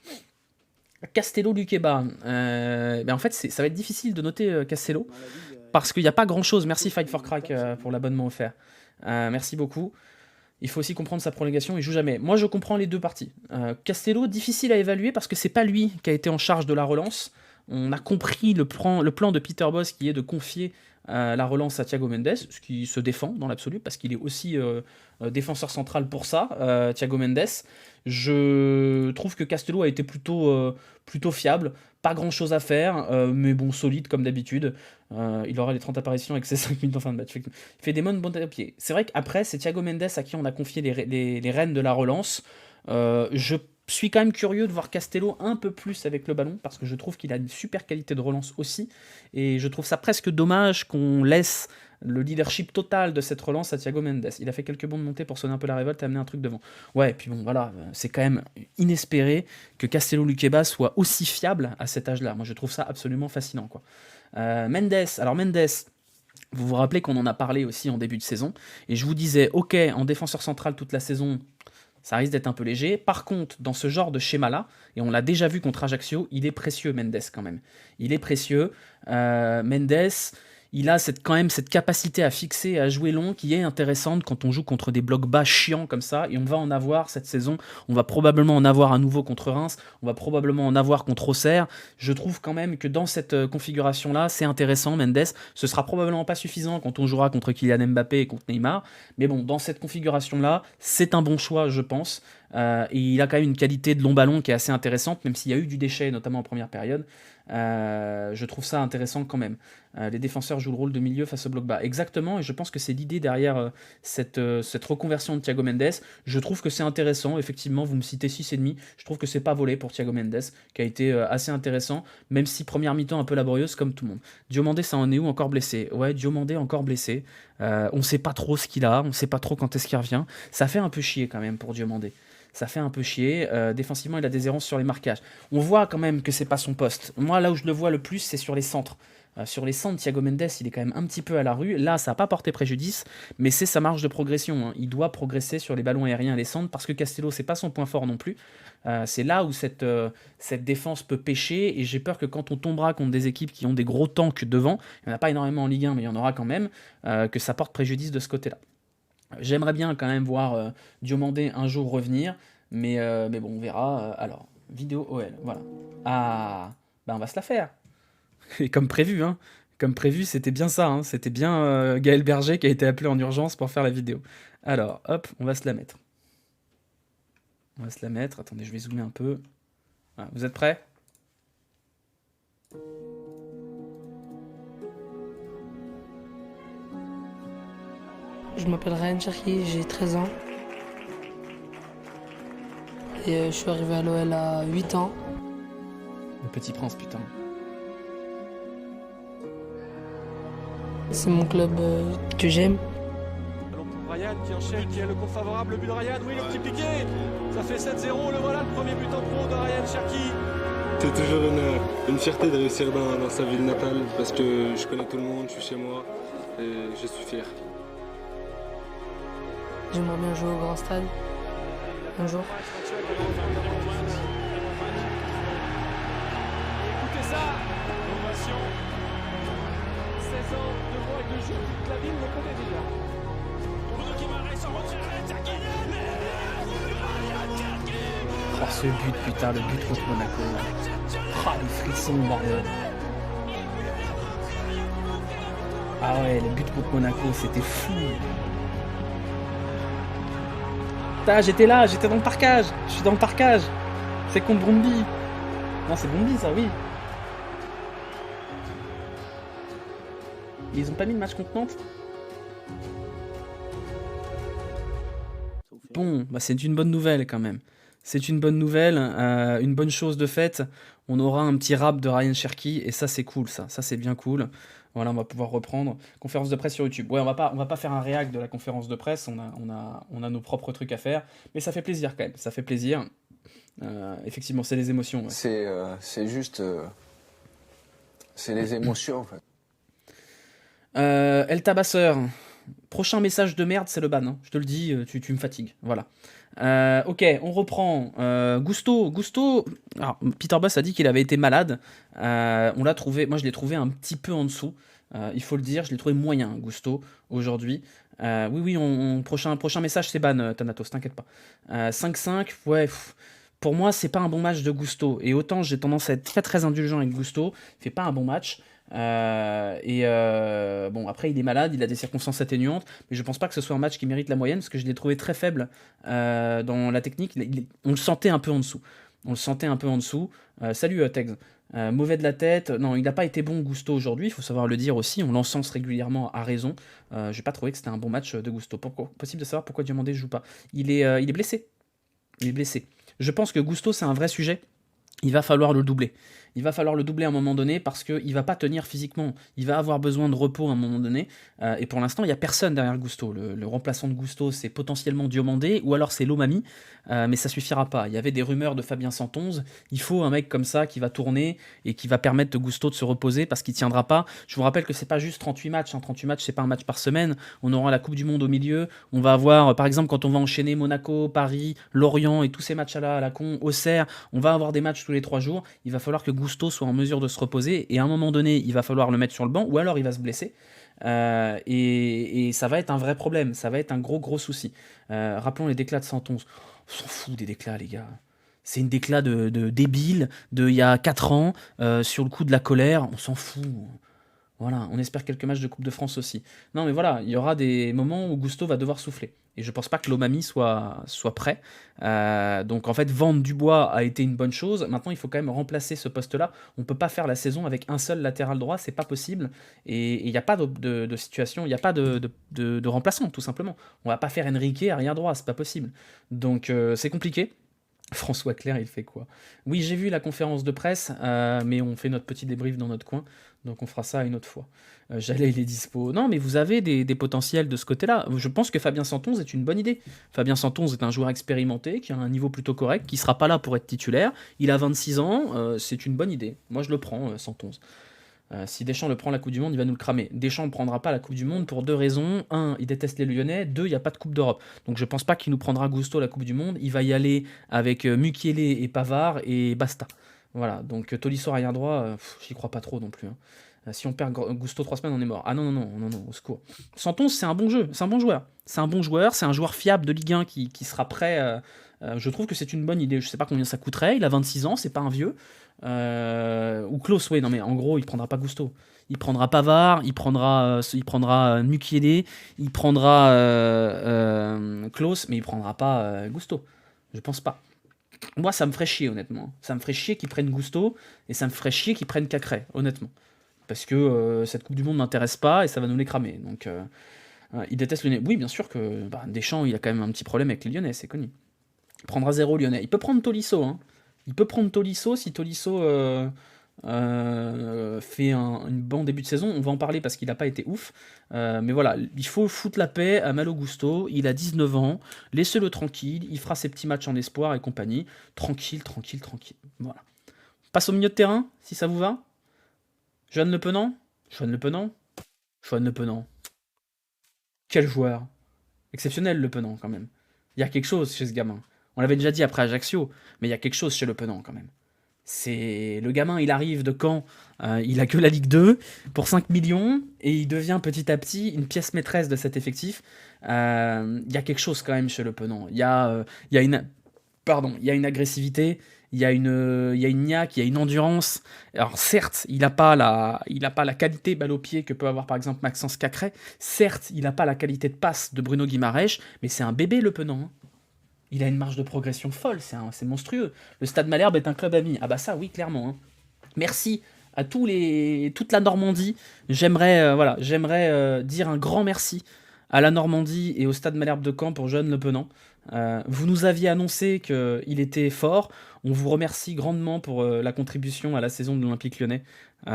Speaker 1: Castello Luqueba. En fait, ça va être difficile de noter Castello, parce qu'il n'y a pas grand chose. Merci Fight for Crack pour l'abonnement offert. Merci beaucoup. Il faut aussi comprendre sa prolongation, il joue jamais. Moi, je comprends les deux parties. Castello, difficile à évaluer parce que c'est pas lui qui a été en charge de la relance. On a compris le plan de Peter Bosz qui est de confier la relance à Thiago Mendes, ce qui se défend dans l'absolu parce qu'il est aussi défenseur central pour ça, Thiago Mendes. Je trouve que Castello a été plutôt fiable. Pas grand chose à faire, mais bon, solide comme d'habitude. Il aura les 30 apparitions avec ses 5 minutes en fin de match. Il fait des bonnes à pied. C'est vrai qu'après, c'est Thiago Mendes à qui on a confié les rênes de la relance. Je suis quand même curieux de voir Castello un peu plus avec le ballon, parce que je trouve qu'il a une super qualité de relance aussi. Et je trouve ça presque dommage qu'on laisse le leadership total de cette relance à Thiago Mendes. Il a fait quelques bons de montée pour sonner un peu la révolte et amener un truc devant. Ouais, et puis bon, voilà, c'est quand même inespéré que Castello Luqueba soit aussi fiable à cet âge-là. Moi, je trouve ça absolument fascinant, quoi. Mendes, vous vous rappelez qu'on en a parlé aussi en début de saison, et je vous disais, ok, en défenseur central toute la saison, ça risque d'être un peu léger. Par contre, dans ce genre de schéma-là, et on l'a déjà vu contre Ajaccio, il est précieux, Mendes, quand même. Il est précieux. Mendes, il a quand même cette capacité à fixer et à jouer long qui est intéressante quand on joue contre des blocs bas chiants comme ça, et on va en avoir cette saison. On va probablement en avoir à nouveau contre Reims, on va probablement en avoir contre Auxerre. Je trouve quand même que dans cette configuration-là, c'est intéressant, Mendes. Ce sera probablement pas suffisant quand on jouera contre Kylian Mbappé et contre Neymar, mais bon, dans cette configuration-là, c'est un bon choix, je pense. Et il a quand même une qualité de long ballon qui est assez intéressante, même s'il y a eu du déchet, notamment en première période. Je trouve ça intéressant quand même. Les défenseurs jouent le rôle de milieu face au bloc bas. Exactement, et je pense que c'est l'idée derrière cette reconversion de Thiago Mendes. Je trouve que c'est intéressant, effectivement, vous me citez 6,5. Je trouve que c'est pas volé pour Thiago Mendes, qui a été assez intéressant, même si première mi-temps un peu laborieuse comme tout le monde. Diomandé, ça en est où? Encore blessé? Ouais, Diomandé encore blessé. On sait pas trop ce qu'il a, on sait pas trop quand est-ce qu'il revient. Ça fait un peu chier quand même pour Diomandé. Ça fait un peu chier. Défensivement, il a des errances sur les marquages. On voit quand même que c'est pas son poste. Moi, là où je le vois le plus, c'est sur les centres. Sur les centres, Thiago Mendes, il est quand même un petit peu à la rue. Là, ça n'a pas porté préjudice, mais c'est sa marge de progression, hein. Il doit progresser sur les ballons aériens et les centres, parce que Castello, c'est pas son point fort non plus. C'est là où cette défense peut pêcher, et j'ai peur que quand on tombera contre des équipes qui ont des gros tanks devant, il n'y en a pas énormément en Ligue 1, mais il y en aura quand même, que ça porte préjudice de ce côté-là. J'aimerais bien quand même voir Diomandé un jour revenir, mais bon, on verra. Alors, vidéo OL, voilà. Ah, bah on va se la faire. Et comme prévu, hein. Comme prévu, c'était bien ça, hein. C'était bien Gaël Berger qui a été appelé en urgence pour faire la vidéo. Alors, hop, on va se la mettre. On va se la mettre. Attendez, je vais zoomer un peu. Voilà, vous êtes prêts?
Speaker 3: Je m'appelle Ryan Cherki, j'ai 13 ans. Et je suis arrivé à l'OL à 8 ans.
Speaker 1: Le Petit Prince, putain.
Speaker 3: C'est mon club que j'aime.
Speaker 4: Allons pour Ryan qui enchaîne, qui a le coup favorable, le but de Ryan, oui, le petit piqué. Ça fait 7-0, le voilà, le premier but en pro de Ryan Cherki.
Speaker 2: C'est toujours une fierté de réussir dans sa ville natale, parce que je connais tout le monde, je suis chez moi, et je suis fier.
Speaker 3: J'aimerais bien jouer au grand stade un jour.
Speaker 4: Écoutez ça, ovation. 16 ans de voix et de jeu, toute la ville le connaît déjà. Bruno qui m'arrête sans retrait,
Speaker 1: Oh, ce but, putain, le but contre Monaco. Ah, les frissons, bordel. Ah ouais, le but contre Monaco, c'était fou. Putain, j'étais là, j'étais dans le parcage. Je suis dans le parcage. C'est contre Brumby. Non, c'est Brumby, ça, oui. Ils ont pas mis le match contre Nantes? Bon, bah c'est une bonne nouvelle quand même. C'est une bonne nouvelle, une bonne chose de faite. On aura un petit rap de Ryan Cherki et ça c'est cool, ça c'est bien cool. Voilà, on va pouvoir reprendre. Conférence de presse sur YouTube. Ouais, on va pas faire un réact de la conférence de presse, on a nos propres trucs à faire, mais ça fait plaisir quand même, ça fait plaisir. Effectivement, c'est les émotions. Ouais.
Speaker 5: C'est juste... c'est les émotions en fait.
Speaker 1: El Tabasseur, prochain message de merde, c'est le ban. Hein. Je te le dis, tu me fatigues. Voilà. Ok, on reprend. Gusto. Alors, Peter Bosz a dit qu'il avait été malade. On l'a trouvé. Moi, je l'ai trouvé un petit peu en dessous. Il faut le dire, je l'ai trouvé moyen, Gusto, aujourd'hui. Oui, prochain message, c'est ban, Thanatos, t'inquiète pas. 5-5, ouais, pour moi, c'est pas un bon match de Gusto. Et autant j'ai tendance à être très très indulgent avec Gusto, il fait pas un bon match. Bon, après, il est malade, il a des circonstances atténuantes, mais je pense pas que ce soit un match qui mérite la moyenne, parce que je l'ai trouvé très faible dans la technique. On le sentait un peu en dessous. Salut, Tex. Mauvais de la tête. Non, il n'a pas été bon, Gusto, aujourd'hui, il faut savoir le dire aussi. On l'encense régulièrement à raison. J'ai pas trouvé que c'était un bon match de Gusto. Possible de savoir pourquoi Diomandé joue pas. Il est blessé. Il est blessé. Je pense que Gusto, c'est un vrai sujet. Il va falloir le doubler. Il va falloir le doubler à un moment donné parce qu'il ne va pas tenir physiquement. Il va avoir besoin de repos à un moment donné. Et pour l'instant, il n'y a personne derrière Gusto. Le remplaçant de Gusto, c'est potentiellement Diomandé ou alors c'est Lomami. Mais ça suffira pas. Il y avait des rumeurs de Fabien Santonze. Il faut un mec comme ça qui va tourner et qui va permettre à Gusto de se reposer parce qu'il ne tiendra pas. Je vous rappelle que c'est pas juste 38 matchs. 38 matchs, c'est pas un match par semaine. On aura la Coupe du Monde au milieu. On va avoir, par exemple, quand on va enchaîner Monaco, Paris, Lorient et tous ces matchs-là à la con, Auxerre, on va avoir des matchs tous les 3 jours. Il va falloir que Gusto soit en mesure de se reposer et à un moment donné, il va falloir le mettre sur le banc ou alors il va se blesser. Et ça va être un vrai problème, ça va être un gros souci. Rappelons les déclats de Santonze. On s'en fout des déclats, les gars. C'est une déclat de débile de il y a 4 ans sur le coup de la colère. On s'en fout. Voilà, on espère quelques matchs de Coupe de France aussi. Non, mais voilà, il y aura des moments où Gusto va devoir souffler. Et je pense pas que Lomami soit prêt. Donc en fait, vendre Dubois a été une bonne chose. Maintenant, il faut quand même remplacer ce poste-là. On peut pas faire la saison avec un seul latéral droit, c'est pas possible. Et il n'y a pas de situation, il n'y a pas de remplaçant, tout simplement. On va pas faire Enrique arrière droit, c'est pas possible. Donc c'est compliqué. François Clerc, il fait quoi? Oui, j'ai vu la conférence de presse, mais on fait notre petit débrief dans notre coin, donc on fera ça une autre fois. Jalais, il est dispo. Non, mais vous avez des potentiels de ce côté-là. Je pense que Fabien Santonze est une bonne idée. Fabien Santonze est un joueur expérimenté, qui a un niveau plutôt correct, qui sera pas là pour être titulaire. Il a 26 ans, c'est une bonne idée. Moi, je le prends, Santonze. Si Deschamps le prend la Coupe du Monde, il va nous le cramer. Deschamps ne prendra pas la Coupe du Monde pour 2 raisons. 1, il déteste les Lyonnais. 2, il n'y a pas de Coupe d'Europe. Donc je pense pas qu'il nous prendra Gusto la Coupe du Monde. Il va y aller avec Mukiele et Pavard et basta. Voilà, donc Tolisso arrière droit, j'y crois pas trop non plus. Si on perd Gusto 3 semaines, on est mort. Ah non, au secours. Santon, c'est un bon jeu, c'est un bon joueur. C'est un joueur fiable de Ligue 1 qui sera prêt. Je trouve que c'est une bonne idée. Je sais pas combien ça coûterait. Il a 26 ans, c'est pas un vieux. Ou Klaus, ouais, non mais en gros, il prendra pas Gusto. Il prendra Pavard, il prendra Mukiele, il prendra Klaus, mais il prendra pas Gusto. Je pense pas. Moi, ça me ferait chier, honnêtement. Ça me ferait chier qu'ils prennent Gusto, et ça me ferait chier qu'ils prennent Cacré, honnêtement. Parce que cette Coupe du Monde m'intéresse pas, et ça va nous les cramer. Donc, il déteste les Lyonnais. Oui, bien sûr que Deschamps, il a quand même un petit problème avec les Lyonnais, c'est connu. Il prendra 0 Lyonnais. Il peut prendre Tolisso, hein. Il peut prendre Tolisso si Tolisso fait un bon début de saison. On va en parler parce qu'il n'a pas été ouf. Mais voilà, il faut foutre la paix à Malo Gusto. Il a 19 ans. Laissez-le tranquille. Il fera ses petits matchs en espoir et compagnie. Tranquille. Voilà. Passe au milieu de terrain, si ça vous va. Johan Le Penant. Quel joueur. Exceptionnel, Le Penant, quand même. Il y a quelque chose chez ce gamin. On l'avait déjà dit après Ajaccio, mais il y a quelque chose chez Le Penant quand même. C'est le gamin, il arrive de Caen, il a que la Ligue 2 pour 5 millions et il devient petit à petit une pièce maîtresse de cet effectif. Il y a quelque chose quand même chez Le Penant. Il y a une agressivité, il y a une niaque, il y a une endurance. Alors certes, il n'a pas la qualité balle au pied que peut avoir par exemple Maxence Cacré. Certes, il n'a pas la qualité de passe de Bruno Guimaraes, mais c'est un bébé Le Penant. Hein. Il a une marge de progression folle, c'est monstrueux. Le Stade Malherbe est un club ami. Ah bah ça, oui, clairement. Hein. Merci à toute la Normandie. J'aimerais dire un grand merci à la Normandie et au Stade Malherbe de Caen pour Johan Le Penant. Vous nous aviez annoncé qu'il était fort. On vous remercie grandement pour la contribution à la saison de l'Olympique Lyonnais. On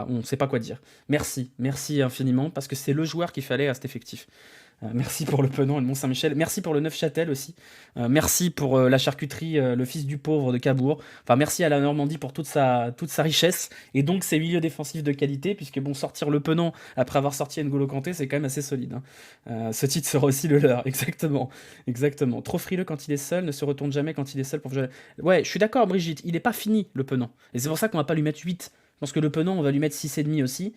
Speaker 1: ne sait pas quoi dire. Merci infiniment, parce que c'est le joueur qu'il fallait à cet effectif. Merci pour Le Penant et le Mont-Saint-Michel. Merci pour le Neufchâtel aussi. Merci pour la charcuterie, le fils du pauvre de Cabourg. Enfin, merci à la Normandie pour toute sa richesse et donc ses milieux défensifs de qualité, puisque bon, sortir Le Penant après avoir sorti N'Golo Kanté, c'est quand même assez solide. Hein. Ce titre sera aussi le leur, exactement. Trop frileux quand il est seul, ne se retourne jamais quand il est seul pour jouer. Ouais, je suis d'accord, Brigitte, il n'est pas fini, Le Penant. Et c'est pour ça qu'on va pas lui mettre 8. Je pense que Le Penant, on va lui mettre 6,5 aussi.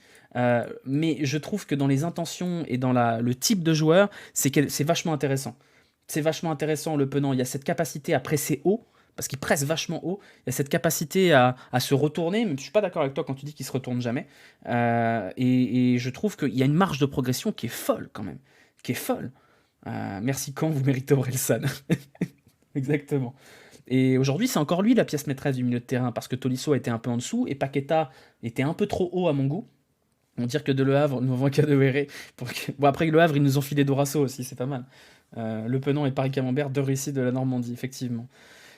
Speaker 1: Mais je trouve que dans les intentions et dans le type de joueur, c'est vachement intéressant. C'est vachement intéressant, Le Penant. Il y a cette capacité à presser haut, parce qu'il presse vachement haut. Il y a cette capacité à se retourner. Mais je suis pas d'accord avec toi quand tu dis qu'il se retourne jamais. Et je trouve qu'il y a une marge de progression qui est folle quand même. Qui est folle. Merci Caen, vous méritez Orelsan. Exactement. Et aujourd'hui, c'est encore lui la pièce maîtresse du milieu de terrain, parce que Tolisso était un peu en dessous et Paqueta était un peu trop haut à mon goût. On dirait que de Le Havre nous envoie Kadewere. Bon, après, Le Havre, ils nous ont filé Dorasso aussi, c'est pas mal. Le Penant et Paris-Camembert, deux récits de la Normandie, effectivement.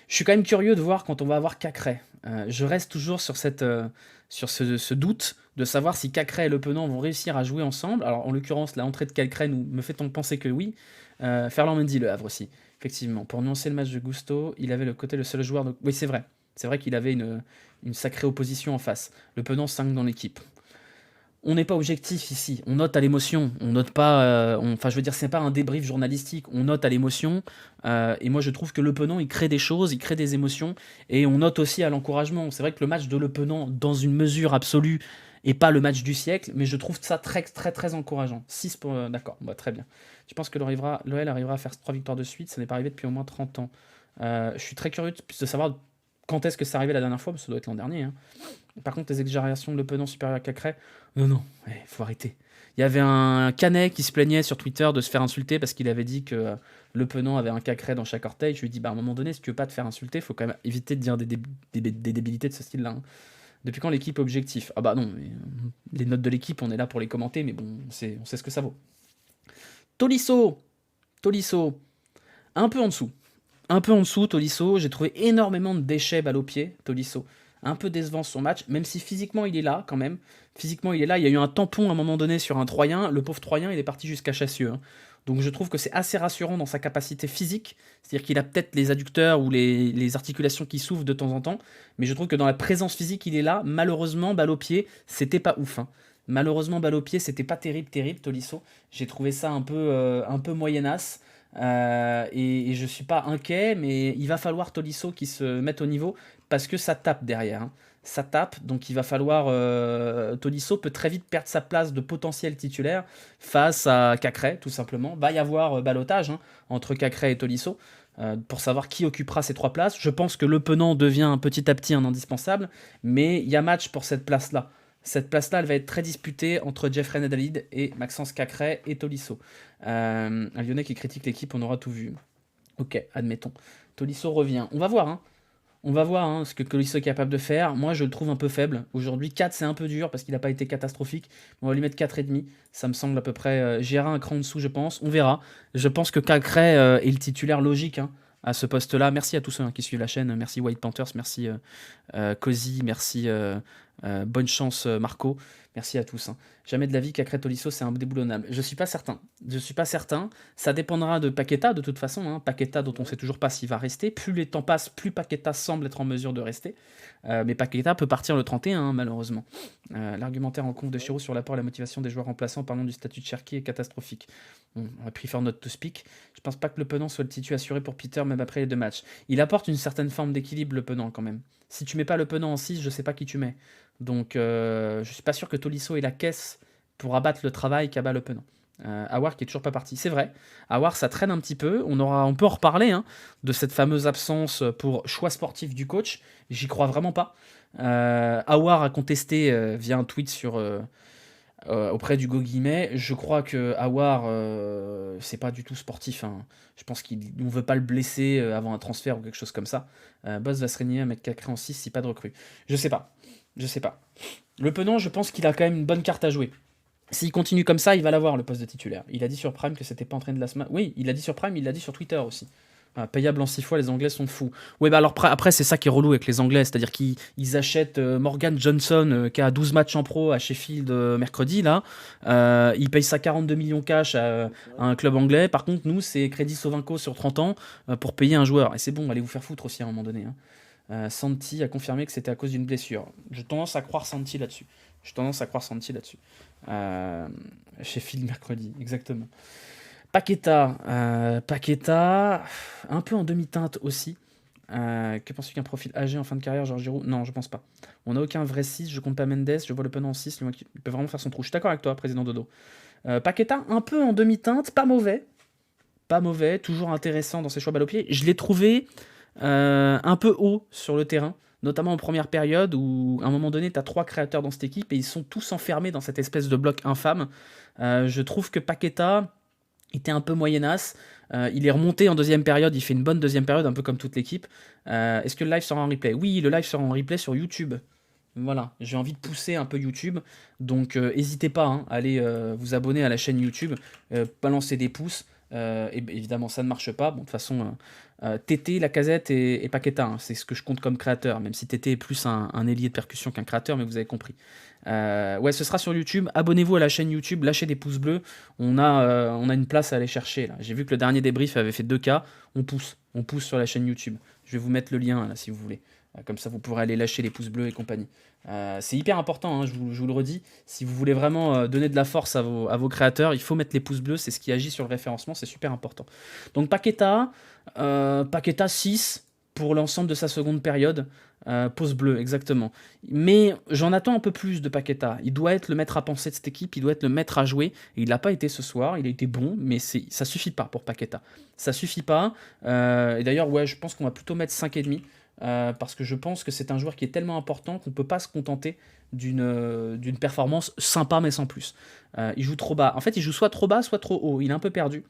Speaker 1: Je suis quand même curieux de voir quand on va avoir Cacré. Je reste toujours sur ce doute de savoir si Cacré et Le Penant vont réussir à jouer ensemble. Alors, en l'occurrence, la entrée de Cacré me fait penser que oui. Ferland Mendy, Le Havre aussi. Effectivement, pour nuancer le match de Gusto, il avait le seul joueur de... Oui, c'est vrai. C'est vrai qu'il avait une sacrée opposition en face. Le Penant 5 dans l'équipe. On n'est pas objectif ici. On note à l'émotion. On note pas... Enfin, je veux dire, c'est pas un débrief journalistique. On note à l'émotion. Et moi, je trouve que Le Penant, il crée des choses, il crée des émotions. Et on note aussi à l'encouragement. C'est vrai que le match de Le Penant, dans une mesure absolue, est pas le match du siècle, mais je trouve ça très, très, très encourageant. 6 pour... D'accord, bah, très bien. Je pense que l'OL arrivera à faire 3 victoires de suite. Ça n'est pas arrivé depuis au moins 30 ans. Je suis très curieux de savoir quand est-ce que c'est arrivé la dernière fois, parce que ça doit être l'an dernier. Hein. Par contre, les exagérations de Le Penant supérieur à Cacré, non, faut arrêter. Il y avait un Canet qui se plaignait sur Twitter de se faire insulter parce qu'il avait dit que Le Penant avait un Cacré dans chaque orteil. Je lui ai dit, bah, à un moment donné, si tu veux pas te faire insulter, il faut quand même éviter de dire des débilités de ce style-là. Hein. Depuis quand l'équipe est objectif? Ah bah non, mais, les notes de l'équipe, on est là pour les commenter, mais bon, on sait ce que ça vaut. Tolisso, un peu en dessous, Tolisso. J'ai trouvé énormément de déchets balle au pied, Tolisso. Un peu décevant son match, même si physiquement il est là quand même. Physiquement il est là, il y a eu un tampon à un moment donné sur un Troyen. Le pauvre Troyen, il est parti jusqu'à Chassieux. Hein. Donc je trouve que c'est assez rassurant dans sa capacité physique. C'est-à-dire qu'il a peut-être les adducteurs ou les articulations qui s'ouvrent de temps en temps. Mais je trouve que dans la présence physique, il est là. Malheureusement, balle au pied, c'était pas ouf. Hein. Malheureusement, balle au pied, c'était pas terrible, Tolisso. J'ai trouvé ça un peu moyennasse. Et je suis pas inquiet, mais il va falloir Tolisso qui se mette au niveau parce que ça tape derrière. Hein. Ça tape, donc il va falloir... Tolisso peut très vite perdre sa place de potentiel titulaire face à Cacré, tout simplement. Va y avoir ballottage hein, entre Cacré et Tolisso pour savoir qui occupera ces 3 places. Je pense que Le Penant devient petit à petit un indispensable, mais il y a match pour cette place-là. Cette place-là, elle va être très disputée entre Jeffrey Nedalid et Maxence Cacré et Tolisso. Un Lyonnais qui critique l'équipe, on aura tout vu. Ok, admettons. Tolisso revient. On va voir, hein. On va voir hein, ce que Tolisso est capable de faire. Moi, je le trouve un peu faible. Aujourd'hui, 4, c'est un peu dur parce qu'il n'a pas été catastrophique. On va lui mettre 4,5. Ça me semble à peu près... J'irai un cran en dessous, je pense. On verra. Je pense que Cacré est le titulaire logique hein, à ce poste-là. Merci à tous ceux hein, qui suivent la chaîne. Merci White Panthers, merci Cozy, merci bonne chance Marco. Merci à tous. Hein. Jamais de la vie Cacré Tolisso, c'est un déboulonnable. Je suis pas certain. Ça dépendra de Paqueta, de toute façon. Hein. Paqueta, dont on sait toujours pas s'il va rester. Plus les temps passent, plus Paqueta semble être en mesure de rester. Mais Paqueta peut partir le 31, hein, malheureusement. L'argumentaire en conf de Chirou sur l'apport et la motivation des joueurs remplaçants, parlant du statut de Cherki, est catastrophique. Bon, on va préférer not to speak. Je pense pas que Le Penant soit le titu assuré pour Peter, même après les 2 matchs. Il apporte une certaine forme d'équilibre, Le Penant, quand même. Si tu mets pas Le Penant en 6, je sais pas qui tu mets. Donc, je suis pas sûr que Tolisso ait la caisse pour abattre le travail qu'abat Le Penant. Aouar qui est toujours pas parti. C'est vrai, Aouar ça traîne un petit peu. On peut en reparler hein, de cette fameuse absence pour choix sportif du coach. J'y crois vraiment pas. Aouar a contesté via un tweet auprès du Guillemets. Je crois que Aouar c'est pas du tout sportif. Hein. Je pense qu'on ne veut pas le blesser avant un transfert ou quelque chose comme ça. Boss va se régner à mettre Cacré en 6 si pas de recrue. Je sais pas. Le Penant, je pense qu'il a quand même une bonne carte à jouer. S'il continue comme ça, il va l'avoir, le poste de titulaire. Il a dit sur Prime que c'était pas entraîné de la semaine. Oui, il a dit sur Prime, il l'a dit sur Twitter aussi. Payable en 6 fois, les Anglais sont fous. Oui, bah alors après, c'est ça qui est relou avec les Anglais, c'est-à-dire qu'ils achètent Morgan Johnson, qui a 12 matchs en pro à Sheffield mercredi, là. Ils payent ça 42 millions cash à un club anglais. Par contre, nous, c'est Crédit Sovinco sur 30 ans pour payer un joueur. Et c'est bon, allez vous faire foutre aussi à un moment donné. Hein. Santi a confirmé que c'était à cause d'une blessure. J'ai tendance à croire Santi là-dessus. Sheffield mercredi, exactement. Paqueta, un peu en demi-teinte aussi. Que penses-tu qu'un profil âgé en fin de carrière, Georges Giroud? Non, je pense pas. On n'a aucun vrai 6, je compte pas Mendes, je vois le Pen en 6, il peut vraiment faire son trou. Je suis d'accord avec toi, président Dodo. Paqueta, un peu en demi-teinte, pas mauvais. Pas mauvais, toujours intéressant dans ses choix balle au pied. Je l'ai trouvé un peu haut sur le terrain, notamment en première période où à un moment donné, tu as 3 créateurs dans cette équipe et ils sont tous enfermés dans cette espèce de bloc infâme. Je trouve que Paqueta était un peu moyenasse. Il est remonté en deuxième période, il fait une bonne deuxième période, un peu comme toute l'équipe. Est-ce que le live sera en replay? Oui, le live sera en replay sur YouTube. Voilà, j'ai envie de pousser un peu YouTube, donc n'hésitez pas hein, à aller vous abonner à la chaîne YouTube, balancer des pouces, et évidemment ça ne marche pas, bon de toute façon Tété, Lacazette et Paqueta, hein, c'est ce que je compte comme créateur, même si Tété est plus un ailier de percussion qu'un créateur, mais vous avez compris. Ouais, ce sera sur YouTube, abonnez-vous à la chaîne YouTube, lâchez des pouces bleus, on a une place à aller chercher là. J'ai vu que le dernier débrief avait fait 2K, on pousse sur la chaîne YouTube, je vais vous mettre le lien là si vous voulez. Comme ça, vous pourrez aller lâcher les pouces bleus et compagnie. C'est hyper important, hein, je vous le redis. Si vous voulez vraiment donner de la force à vos créateurs, il faut mettre les pouces bleus. C'est ce qui agit sur le référencement, c'est super important. Donc Paqueta 6 pour l'ensemble de sa seconde période. Pouce bleu, exactement. Mais j'en attends un peu plus de Paqueta. Il doit être le maître à penser de cette équipe, il doit être le maître à jouer. Et il n'a pas été ce soir, il a été bon, mais ça suffit pas pour Paqueta. Ça suffit pas. Et d'ailleurs, ouais, je pense qu'on va plutôt mettre 5,5. Parce que je pense que c'est un joueur qui est tellement important qu'on ne peut pas se contenter d'une performance sympa mais sans plus. Il joue trop bas. En fait, il joue soit trop bas, soit trop haut. Il est un peu perdu.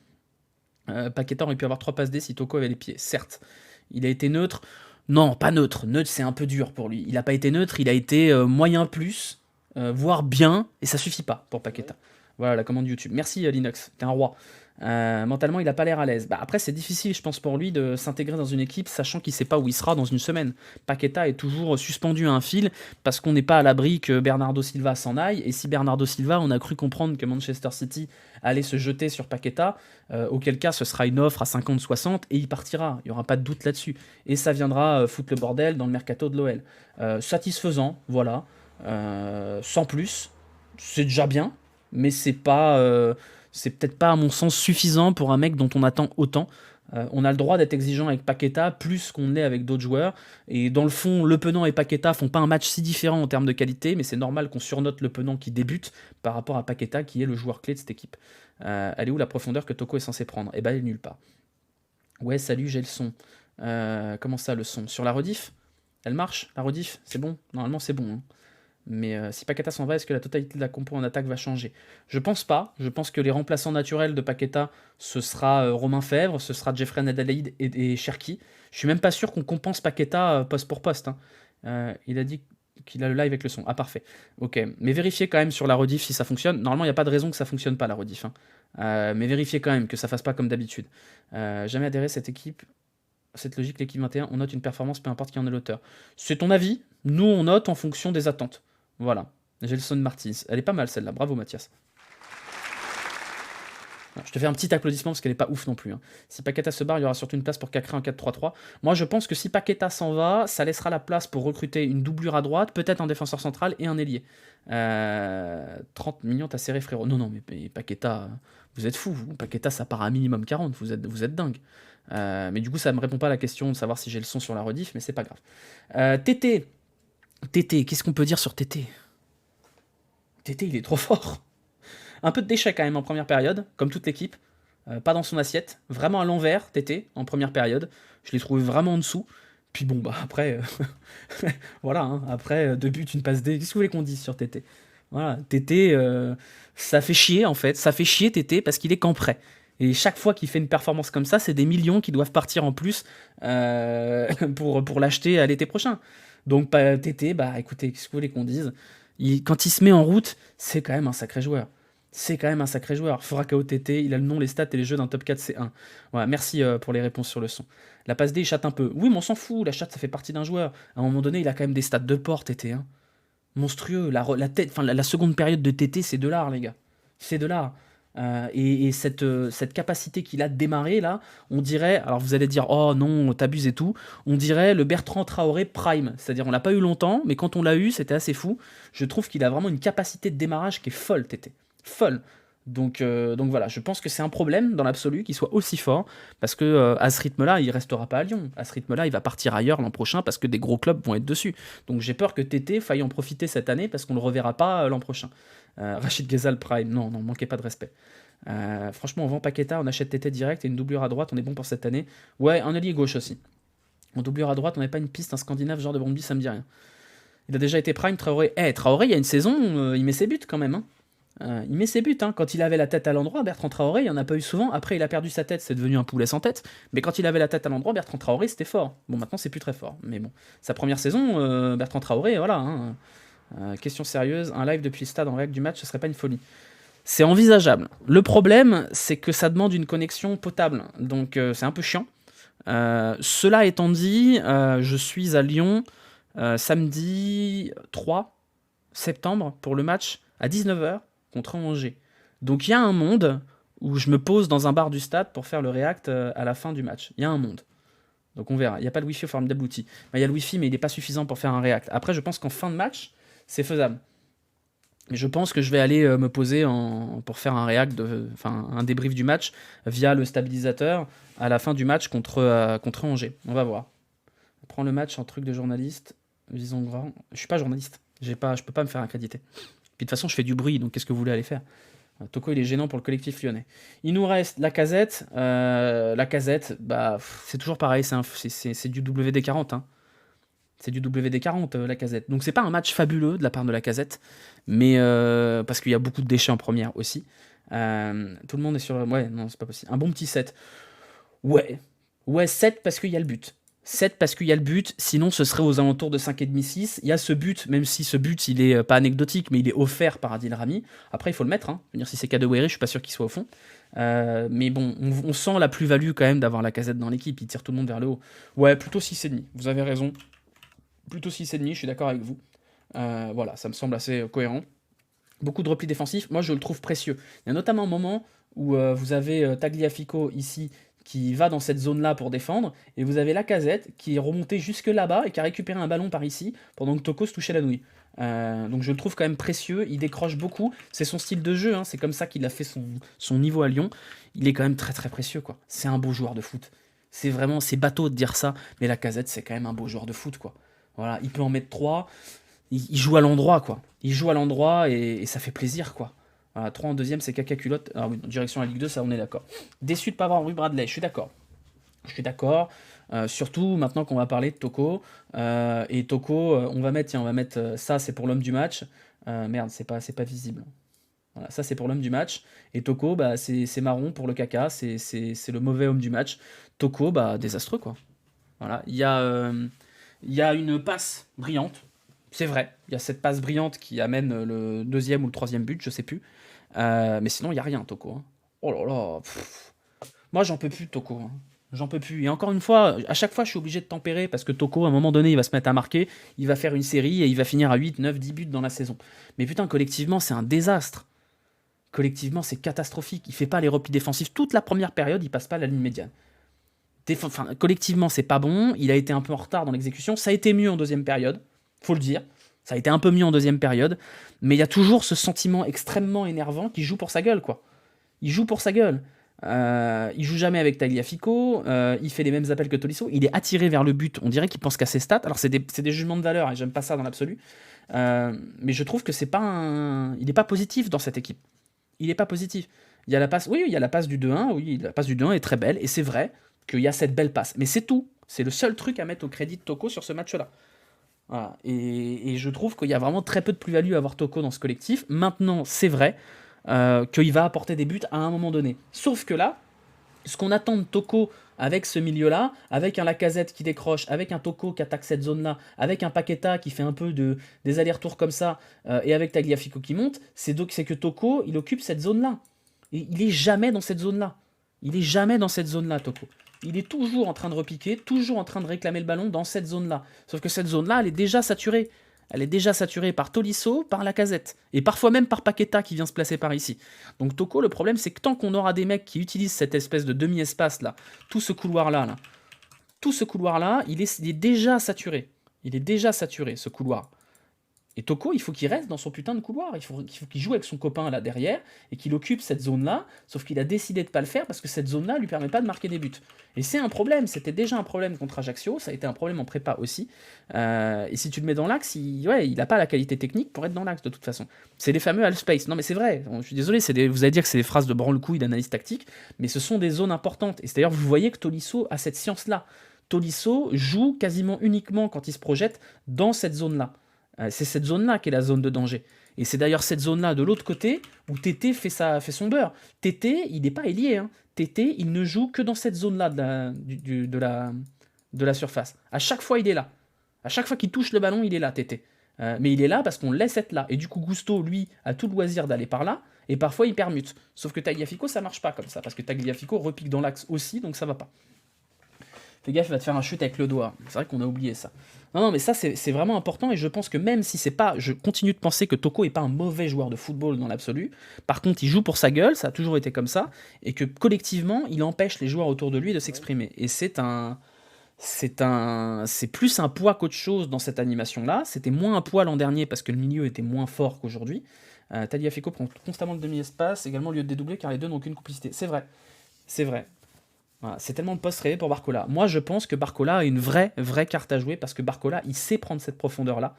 Speaker 1: Paqueta aurait pu avoir 3 passes D si Toko avait les pieds, certes. Il a été neutre. Non, pas neutre. Neutre, c'est un peu dur pour lui. Il n'a pas été neutre, il a été moyen plus, voire bien, et ça suffit pas pour Paqueta. Voilà la commande YouTube. Merci Linux, t'es un roi. Mentalement, il n'a pas l'air à l'aise. Après, c'est difficile, je pense, pour lui de s'intégrer dans une équipe, sachant qu'il ne sait pas où il sera dans une semaine. Paqueta est toujours suspendu à un fil, parce qu'on n'est pas à l'abri que Bernardo Silva s'en aille. Et si Bernardo Silva, on a cru comprendre que Manchester City allait se jeter sur Paqueta, auquel cas ce sera une offre à 50-60, et il partira. Il n'y aura pas de doute là-dessus. Et ça viendra foutre le bordel dans le mercato de l'OL. Satisfaisant, voilà. Sans plus. C'est déjà bien, mais c'est pas... c'est peut-être pas, à mon sens, suffisant pour un mec dont on attend autant. On a le droit d'être exigeant avec Paqueta, plus qu'on l'est avec d'autres joueurs. Et dans le fond, Le Penant et Paqueta font pas un match si différent en termes de qualité, mais c'est normal qu'on surnote Le Penant qui débute par rapport à Paqueta, qui est le joueur clé de cette équipe. Elle est où la profondeur que Toko est censé prendre? Eh ben, elle est nulle part. Ouais, salut, j'ai le son. Comment ça, le son? Sur la rediff? Elle marche, la rediff? C'est bon? Normalement, c'est bon, hein. Mais si Paqueta s'en va, est-ce que la totalité de la compo en attaque va changer? Je pense pas. Je pense que les remplaçants naturels de Paqueta, ce sera Romain Fèvre, ce sera Jeffrey Nadalaïd et Cherki. Je suis même pas sûr qu'on compense Paqueta poste pour poste. Hein. Il a dit qu'il a le live avec le son. Ah, parfait. Ok. Mais vérifiez quand même sur la rediff si ça fonctionne. Normalement, il n'y a pas de raison que ça fonctionne pas, la rediff. Hein. Mais vérifiez quand même que ça fasse pas comme d'habitude. Jamais adhéré à cette équipe. Cette logique, l'équipe 21, on note une performance, peu importe qui en est l'auteur. C'est ton avis. Nous, on note en fonction des attentes. Voilà, Gelson Martins. Elle est pas mal celle-là, bravo Mathias. Alors, je te fais un petit applaudissement parce qu'elle est pas ouf non plus. Hein. Si Paqueta se barre, il y aura surtout une place pour Cacré en 4-3-3. Moi, je pense que si Paqueta s'en va, ça laissera la place pour recruter une doublure à droite, peut-être un défenseur central et un ailier. 30 millions, t'as serré frérot. Non, mais Paqueta, vous êtes fou. Vous. Paqueta, ça part à minimum 40, vous êtes dingue. Mais du coup, ça me répond pas à la question de savoir si j'ai le son sur la rediff, mais c'est pas grave. Tété, qu'est-ce qu'on peut dire sur Tété? Tété, il est trop fort. Un peu de déchet quand même en première période, comme toute l'équipe. Pas dans son assiette. Vraiment à l'envers, Tété, en première période. Je l'ai trouvé vraiment en dessous. Puis bon, bah après... voilà, hein, après, 2 buts, une passe D. Qu'est-ce que vous voulez qu'on dise sur Tété? Voilà, Tété, ça fait chier en fait. Ça fait chier Tété parce qu'il est qu'en prêt. Et chaque fois qu'il fait une performance comme ça, c'est des millions qui doivent partir en plus pour l'acheter à l'été prochain. Donc Tété, bah écoutez, qu'est-ce que vous voulez qu'on dise? Quand il se met en route, c'est quand même un sacré joueur. C'est quand même un sacré joueur. Furakao Tété, il a le nom, les stats et les jeux d'un top 4 C1. Voilà, merci pour les réponses sur le son. La passe D, il chatte un peu. Oui, mais on s'en fout, la chatte, ça fait partie d'un joueur. À un moment donné, il a quand même des stats de porte, Tété. Hein. Monstrueux. La seconde période de Tété, c'est de l'art, les gars. C'est de l'art. Et cette capacité qu'il a de démarrer là, on dirait, alors vous allez dire oh non t'abuses et tout, on dirait le Bertrand Traoré prime, c'est-à-dire on l'a pas eu longtemps mais quand on l'a eu c'était assez fou. Je trouve qu'il a vraiment une capacité de démarrage qui est folle, Tété, folle. Donc voilà, je pense que c'est un problème dans l'absolu qu'il soit aussi fort, parce que à ce rythme-là, il restera pas à Lyon. À ce rythme-là, il va partir ailleurs l'an prochain parce que des gros clubs vont être dessus. Donc j'ai peur que Tété faille en profiter cette année parce qu'on le reverra pas l'an prochain. Rachid Ghezal Prime, non, manquez pas de respect. Franchement, on vend Paqueta, on achète Tété direct et une doublure à droite, on est bon pour cette année. Ouais, un allié gauche aussi. En doublure à droite, on n'avait pas une piste, un Scandinave genre de Bromby, ça me dit rien. Il a déjà été Prime, Traoré. Traoré, il y a une saison, il met ses buts quand même. Hein. Il met ses buts. Hein. Quand il avait la tête à l'endroit, Bertrand Traoré, il n'y en a pas eu souvent. Après, il a perdu sa tête, c'est devenu un poulet sans tête. Mais quand il avait la tête à l'endroit, Bertrand Traoré, c'était fort. Bon, maintenant, c'est plus très fort. Mais bon, sa première saison, Bertrand Traoré, voilà. Hein. Question sérieuse, un live depuis le stade en règle du match, ce serait pas une folie. C'est envisageable. Le problème, c'est que ça demande une connexion potable. Donc, c'est un peu chiant. Cela étant dit, je suis à Lyon samedi 3 septembre pour le match à 19h contre Angers. Donc il y a un monde où je me pose dans un bar du stade pour faire le react à la fin du match. Il y a un monde. Donc on verra. Il n'y a pas le wifi au Formidable Outil. Il y a le wifi, mais il n'est pas suffisant pour faire un react. Après, je pense qu'en fin de match, c'est faisable. Mais je pense que je vais aller me poser pour faire un react, un débrief du match via le stabilisateur à la fin du match contre Angers. On va voir. Prends le match en truc de journaliste. Visons grand. Je suis pas journaliste. Je peux pas me faire accréditer. Puis de toute façon, je fais du bruit, donc qu'est-ce que vous voulez aller faire? Toko, il est gênant pour le collectif lyonnais. Il nous reste Lacazette. Lacazette, c'est toujours pareil, c'est du WD40. Hein. C'est du WD40, Lacazette. Donc c'est pas un match fabuleux de la part de Lacazette, mais parce qu'il y a beaucoup de déchets en première aussi. Tout le monde est sur... Ouais, non, c'est pas possible. Un bon petit 7. Ouais, 7 parce qu'il y a le but. 7 parce qu'il y a le but, sinon ce serait aux alentours de 5,5-6. Il y a ce but, même si ce but, il est pas anecdotique, mais il est offert par Adil Rami. Après, il faut le mettre. Hein. Je veux dire, si c'est Kadewere, je suis pas sûr qu'il soit au fond. Mais bon, on sent la plus-value quand même d'avoir Lacazette dans l'équipe. Il tire tout le monde vers le haut. Ouais, plutôt 6,5. Vous avez raison. Plutôt 6,5, je suis d'accord avec vous. Voilà, ça me semble assez cohérent. Beaucoup de replis défensifs. Moi, je le trouve précieux. Il y a notamment un moment où vous avez Tagliafico ici, qui va dans cette zone-là pour défendre, et vous avez Lacazette qui est remonté jusque là-bas et qui a récupéré un ballon par ici, pendant que Toko se touchait la nouille. Donc je le trouve quand même précieux, il décroche beaucoup, c'est son style de jeu, hein, c'est comme ça qu'il a fait son niveau à Lyon, il est quand même très très précieux, quoi. C'est un beau joueur de foot. C'est bateau de dire ça, mais Lacazette c'est quand même un beau joueur de foot, quoi. Voilà, il peut en mettre 3, il joue à l'endroit, quoi. Il joue à l'endroit et ça fait plaisir, quoi. Voilà, 3 en deuxième, c'est caca culotte. Ah oui, direction la Ligue 2, ça, on est d'accord. Déçu de ne pas avoir Rui Bradley, je suis d'accord. Surtout maintenant qu'on va parler de Toko. Et Toko, on va mettre ça, c'est pour l'homme du match. Merde, c'est pas visible. Voilà, ça, c'est pour l'homme du match. Et Toko, c'est marron pour le caca. C'est le mauvais homme du match. Toko, désastreux, quoi. Voilà, il y a une passe brillante. C'est vrai, il y a cette passe brillante qui amène le deuxième ou le troisième but, je sais plus. Mais sinon, il n'y a rien, Toko. Hein. Oh là là. Moi, j'en peux plus, Toko. Hein. J'en peux plus. Et encore une fois, à chaque fois, je suis obligé de tempérer parce que Toko, à un moment donné, il va se mettre à marquer, il va faire une série et il va finir à 8, 9, 10 buts dans la saison. Mais putain, collectivement, c'est un désastre. Collectivement, c'est catastrophique. Il fait pas les replis défensifs. Toute la première période, il passe pas la ligne médiane. Collectivement, c'est pas bon. Il a été un peu en retard dans l'exécution. Ça a été mieux en deuxième période. Faut le dire, ça a été un peu mieux en deuxième période, mais il y a toujours ce sentiment extrêmement énervant qui joue pour sa gueule, quoi. Il joue pour sa gueule. Il joue jamais avec Tagliafico, il fait les mêmes appels que Tolisso, il est attiré vers le but, on dirait qu'il pense qu'à ses stats. Alors c'est des jugements de valeur, et j'aime pas ça dans l'absolu, mais je trouve que il n'est pas positif dans cette équipe. Il n'est pas positif. Il y a la passe, oui, il y a la passe du 2-1, oui, la passe du 2-1 est très belle, et c'est vrai qu'il y a cette belle passe, mais c'est tout. C'est le seul truc à mettre au crédit de Toko sur ce match-là. Voilà. Et je trouve qu'il y a vraiment très peu de plus-value à avoir Toko dans ce collectif. Maintenant, c'est vrai qu'il va apporter des buts à un moment donné. Sauf que là, ce qu'on attend de Toko avec ce milieu-là, avec un Lacazette qui décroche, avec un Toko qui attaque cette zone-là, avec un Paqueta qui fait un peu des allers-retours comme ça, et avec Tagliafico qui monte, c'est que Toko, il occupe cette zone-là. Et il est jamais dans cette zone-là. Il est jamais dans cette zone-là, Toko. Il est toujours en train de repiquer, toujours en train de réclamer le ballon dans cette zone-là. Sauf que cette zone-là, elle est déjà saturée. Elle est déjà saturée par Tolisso, par Lacazette, et parfois même par Paqueta qui vient se placer par ici. Donc Toko, le problème, c'est que tant qu'on aura des mecs qui utilisent cette espèce de demi-espace-là, tout ce couloir-là, il est déjà saturé. Il est déjà saturé, ce couloir. Et Toko, il faut qu'il reste dans son putain de couloir. Il faut qu'il joue avec son copain là derrière et qu'il occupe cette zone-là. Sauf qu'il a décidé de pas le faire parce que cette zone-là lui permet pas de marquer des buts. Et c'est un problème. C'était déjà un problème contre Ajaccio. Ça a été un problème en prépa aussi. Et si tu le mets dans l'axe, il a pas la qualité technique pour être dans l'axe de toute façon. C'est les fameux half space. Non mais c'est vrai. Je suis désolé. Vous allez dire que c'est des phrases de branle-couille d'analyse tactique, mais ce sont des zones importantes. Et c'est d'ailleurs vous voyez que Tolisso a cette science-là. Tolisso joue quasiment uniquement quand il se projette dans cette zone-là. C'est cette zone-là qui est la zone de danger. Et c'est d'ailleurs cette zone-là, de l'autre côté, où Tété fait son beurre. Tété, il n'est pas ailier. Hein. Tété, il ne joue que dans cette zone-là de la surface. À chaque fois, il est là. À chaque fois qu'il touche le ballon, il est là, Tété. Mais il est là parce qu'on le laisse être là. Et du coup, Gusto, lui, a tout le loisir d'aller par là. Et parfois, il permute. Sauf que Tagliafico, ça marche pas comme ça. Parce que Tagliafico repique dans l'axe aussi, donc ça va pas. Fais gaffe, il va te faire un chute avec le doigt. C'est vrai qu'on a oublié ça. Non, mais ça, c'est vraiment important. Et je pense que même si c'est pas... Je continue de penser que Toko est pas un mauvais joueur de football dans l'absolu. Par contre, il joue pour sa gueule. Ça a toujours été comme ça. Et que collectivement, il empêche les joueurs autour de lui de s'exprimer. Et c'est plus un poids qu'autre chose dans cette animation-là. C'était moins un poids l'an dernier parce que le milieu était moins fort qu'aujourd'hui. Tagliafico prend constamment le demi-espace, également au lieu de dédoubler, car les deux n'ont aucune complicité. C'est vrai. C'est vrai. Voilà, c'est tellement le poste rêvé pour Barcola. Moi, je pense que Barcola a une vraie carte à jouer parce que Barcola, il sait prendre cette profondeur-là,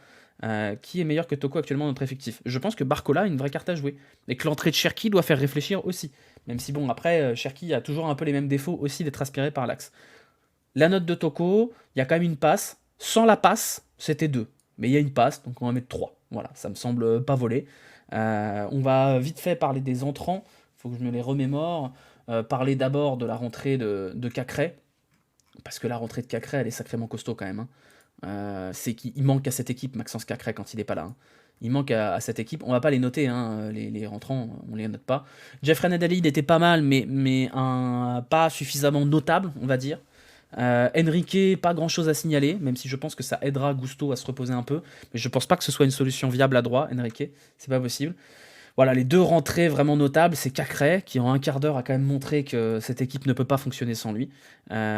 Speaker 1: qui est meilleur que Toko actuellement dans notre effectif. Je pense que Barcola a une vraie carte à jouer et que l'entrée de Cherki doit faire réfléchir aussi. Même si, bon, après, Cherki a toujours un peu les mêmes défauts aussi d'être aspiré par l'axe. La note de Toko, il y a quand même une passe. Sans la passe, c'était 2. Mais il y a une passe, donc on va mettre 3. Voilà, ça me semble pas volé. On va vite fait parler des entrants. Il faut que je me les remémore. Parler d'abord de la rentrée de Cacré, parce que la rentrée de Cacré, elle est sacrément costaud quand même. Hein. C'est qu'il manque à cette équipe, Maxence Cacré, quand il n'est pas là. Hein. Il manque à cette équipe. On va pas les noter, hein, les rentrants, on les note pas. Jeffrey Nadalid était pas mal, mais pas suffisamment notable, on va dire. Enrique, pas grand chose à signaler, même si je pense que ça aidera Gusto à se reposer un peu. Mais je pense pas que ce soit une solution viable à droit, Enrique. C'est pas possible. Voilà, les deux rentrées vraiment notables, c'est Cacré, qui en un quart d'heure a quand même montré que cette équipe ne peut pas fonctionner sans lui.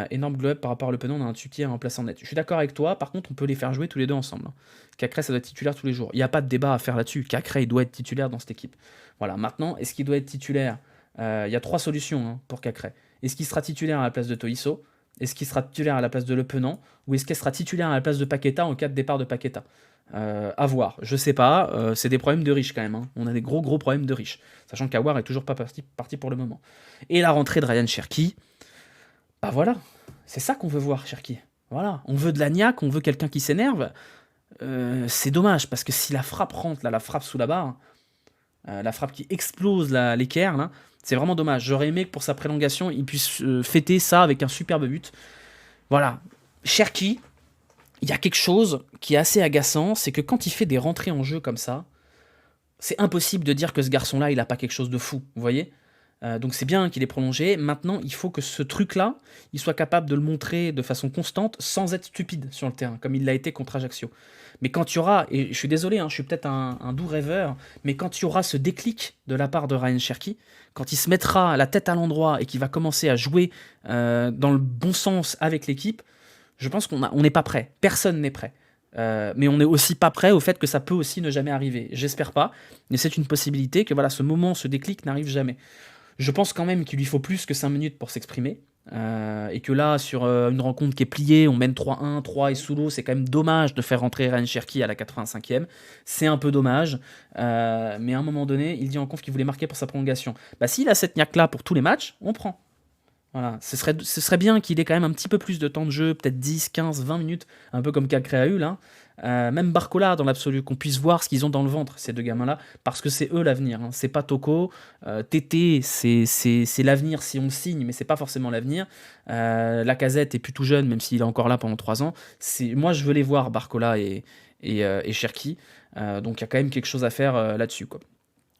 Speaker 1: Énorme glow-up par rapport à Le Penon, on a un tutier en remplaçant net. Je suis d'accord avec toi, par contre, on peut les faire jouer tous les deux ensemble. Hein. Cacré, ça doit être titulaire tous les jours. Il n'y a pas de débat à faire là-dessus. Cacré, il doit être titulaire dans cette équipe. Voilà, maintenant, est-ce qu'il doit être titulaire? Il y a 3 solutions hein, pour Cacré. Est-ce qu'il sera titulaire à la place de Tolisso? Est-ce qu'il sera titulaire à la place de Le Penon? Ou est-ce qu'il sera titulaire à la place de Paqueta en cas de départ de Paqueta? À voir, je sais pas, c'est des problèmes de riches quand même, hein. On a des gros problèmes de riches, sachant qu'Awar est toujours pas parti pour le moment. Et la rentrée de Ryan Cherki, bah voilà, c'est ça qu'on veut voir Cherki, voilà, on veut de la niaque, on veut quelqu'un qui s'énerve, c'est dommage, parce que si la frappe rentre, là, la frappe sous la barre, la frappe qui explose l'équerre, là, c'est vraiment dommage, j'aurais aimé que pour sa prolongation, il puisse fêter ça avec un superbe but, voilà, Cherki, il y a quelque chose qui est assez agaçant, c'est que quand il fait des rentrées en jeu comme ça, c'est impossible de dire que ce garçon-là, il n'a pas quelque chose de fou, vous voyez? Donc c'est bien qu'il ait prolongé, maintenant il faut que ce truc-là, il soit capable de le montrer de façon constante, sans être stupide sur le terrain, comme il l'a été contre Ajaccio. Mais quand il y aura, et je suis désolé, hein, je suis peut-être un doux rêveur, mais quand il y aura ce déclic de la part de Ryan Cherki, quand il se mettra la tête à l'endroit et qu'il va commencer à jouer dans le bon sens avec l'équipe, je pense qu'on n'est pas prêt. Personne n'est prêt. Mais on n'est aussi pas prêt au fait que ça peut aussi ne jamais arriver. J'espère pas, mais c'est une possibilité que voilà, ce moment, ce déclic n'arrive jamais. Je pense quand même qu'il lui faut plus que 5 minutes pour s'exprimer. Et que là, sur une rencontre qui est pliée, on mène 3-1, 3 et sous l'eau, c'est quand même dommage de faire rentrer Ryan Cherki à la 85e. C'est un peu dommage. Mais à un moment donné, il dit en conf qu'il voulait marquer pour sa prolongation. Bah, s'il a cette niaque-là pour tous les matchs, on prend. Voilà, ce serait bien qu'il ait quand même un petit peu plus de temps de jeu, peut-être 10, 15, 20 minutes, un peu comme Cacré a eu là. Même Barcola dans l'absolu, qu'on puisse voir ce qu'ils ont dans le ventre, ces deux gamins-là, parce que c'est eux l'avenir, hein. C'est pas Toko, Tété, c'est l'avenir si on le signe, mais c'est pas forcément l'avenir. Lacazette est plus tout jeune, même s'il est encore là pendant 3 ans. Moi, je veux les voir, Barcola et Cherki, donc il y a quand même quelque chose à faire là-dessus, quoi.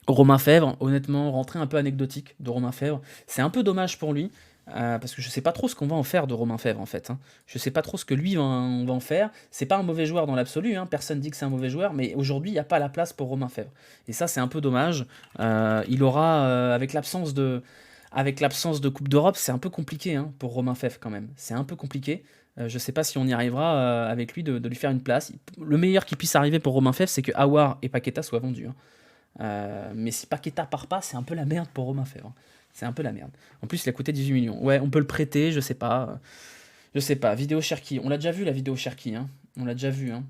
Speaker 1: Romain Fèvre, honnêtement, rentrée un peu anecdotique de Romain Fèvre, c'est un peu dommage pour lui. Parce que je sais pas trop ce qu'on va en faire de Romain Fèvre en fait. Hein. Je sais pas trop ce que lui on va en faire. C'est pas un mauvais joueur dans l'absolu, hein. Personne dit que c'est un mauvais joueur, mais aujourd'hui il n'y a pas la place pour Romain Fèvre. Et ça c'est un peu dommage. Il aura, avec l'absence de avec l'absence de Coupe d'Europe, c'est un peu compliqué hein, pour Romain Fèvre quand même. C'est un peu compliqué. Je ne sais pas si on y arrivera avec lui de lui faire une place. Le meilleur qui puisse arriver pour Romain Fèvre, c'est que Aouar et Paqueta soient vendus. Hein. Mais si Paqueta part pas, c'est un peu la merde pour Romain Fèvre. C'est un peu la merde. En plus, il a coûté 18 millions. Ouais, on peut le prêter, je sais pas. Je sais pas. Vidéo Cherki. On l'a déjà vu, la vidéo Cherki. Hein. On l'a déjà vu. Hein.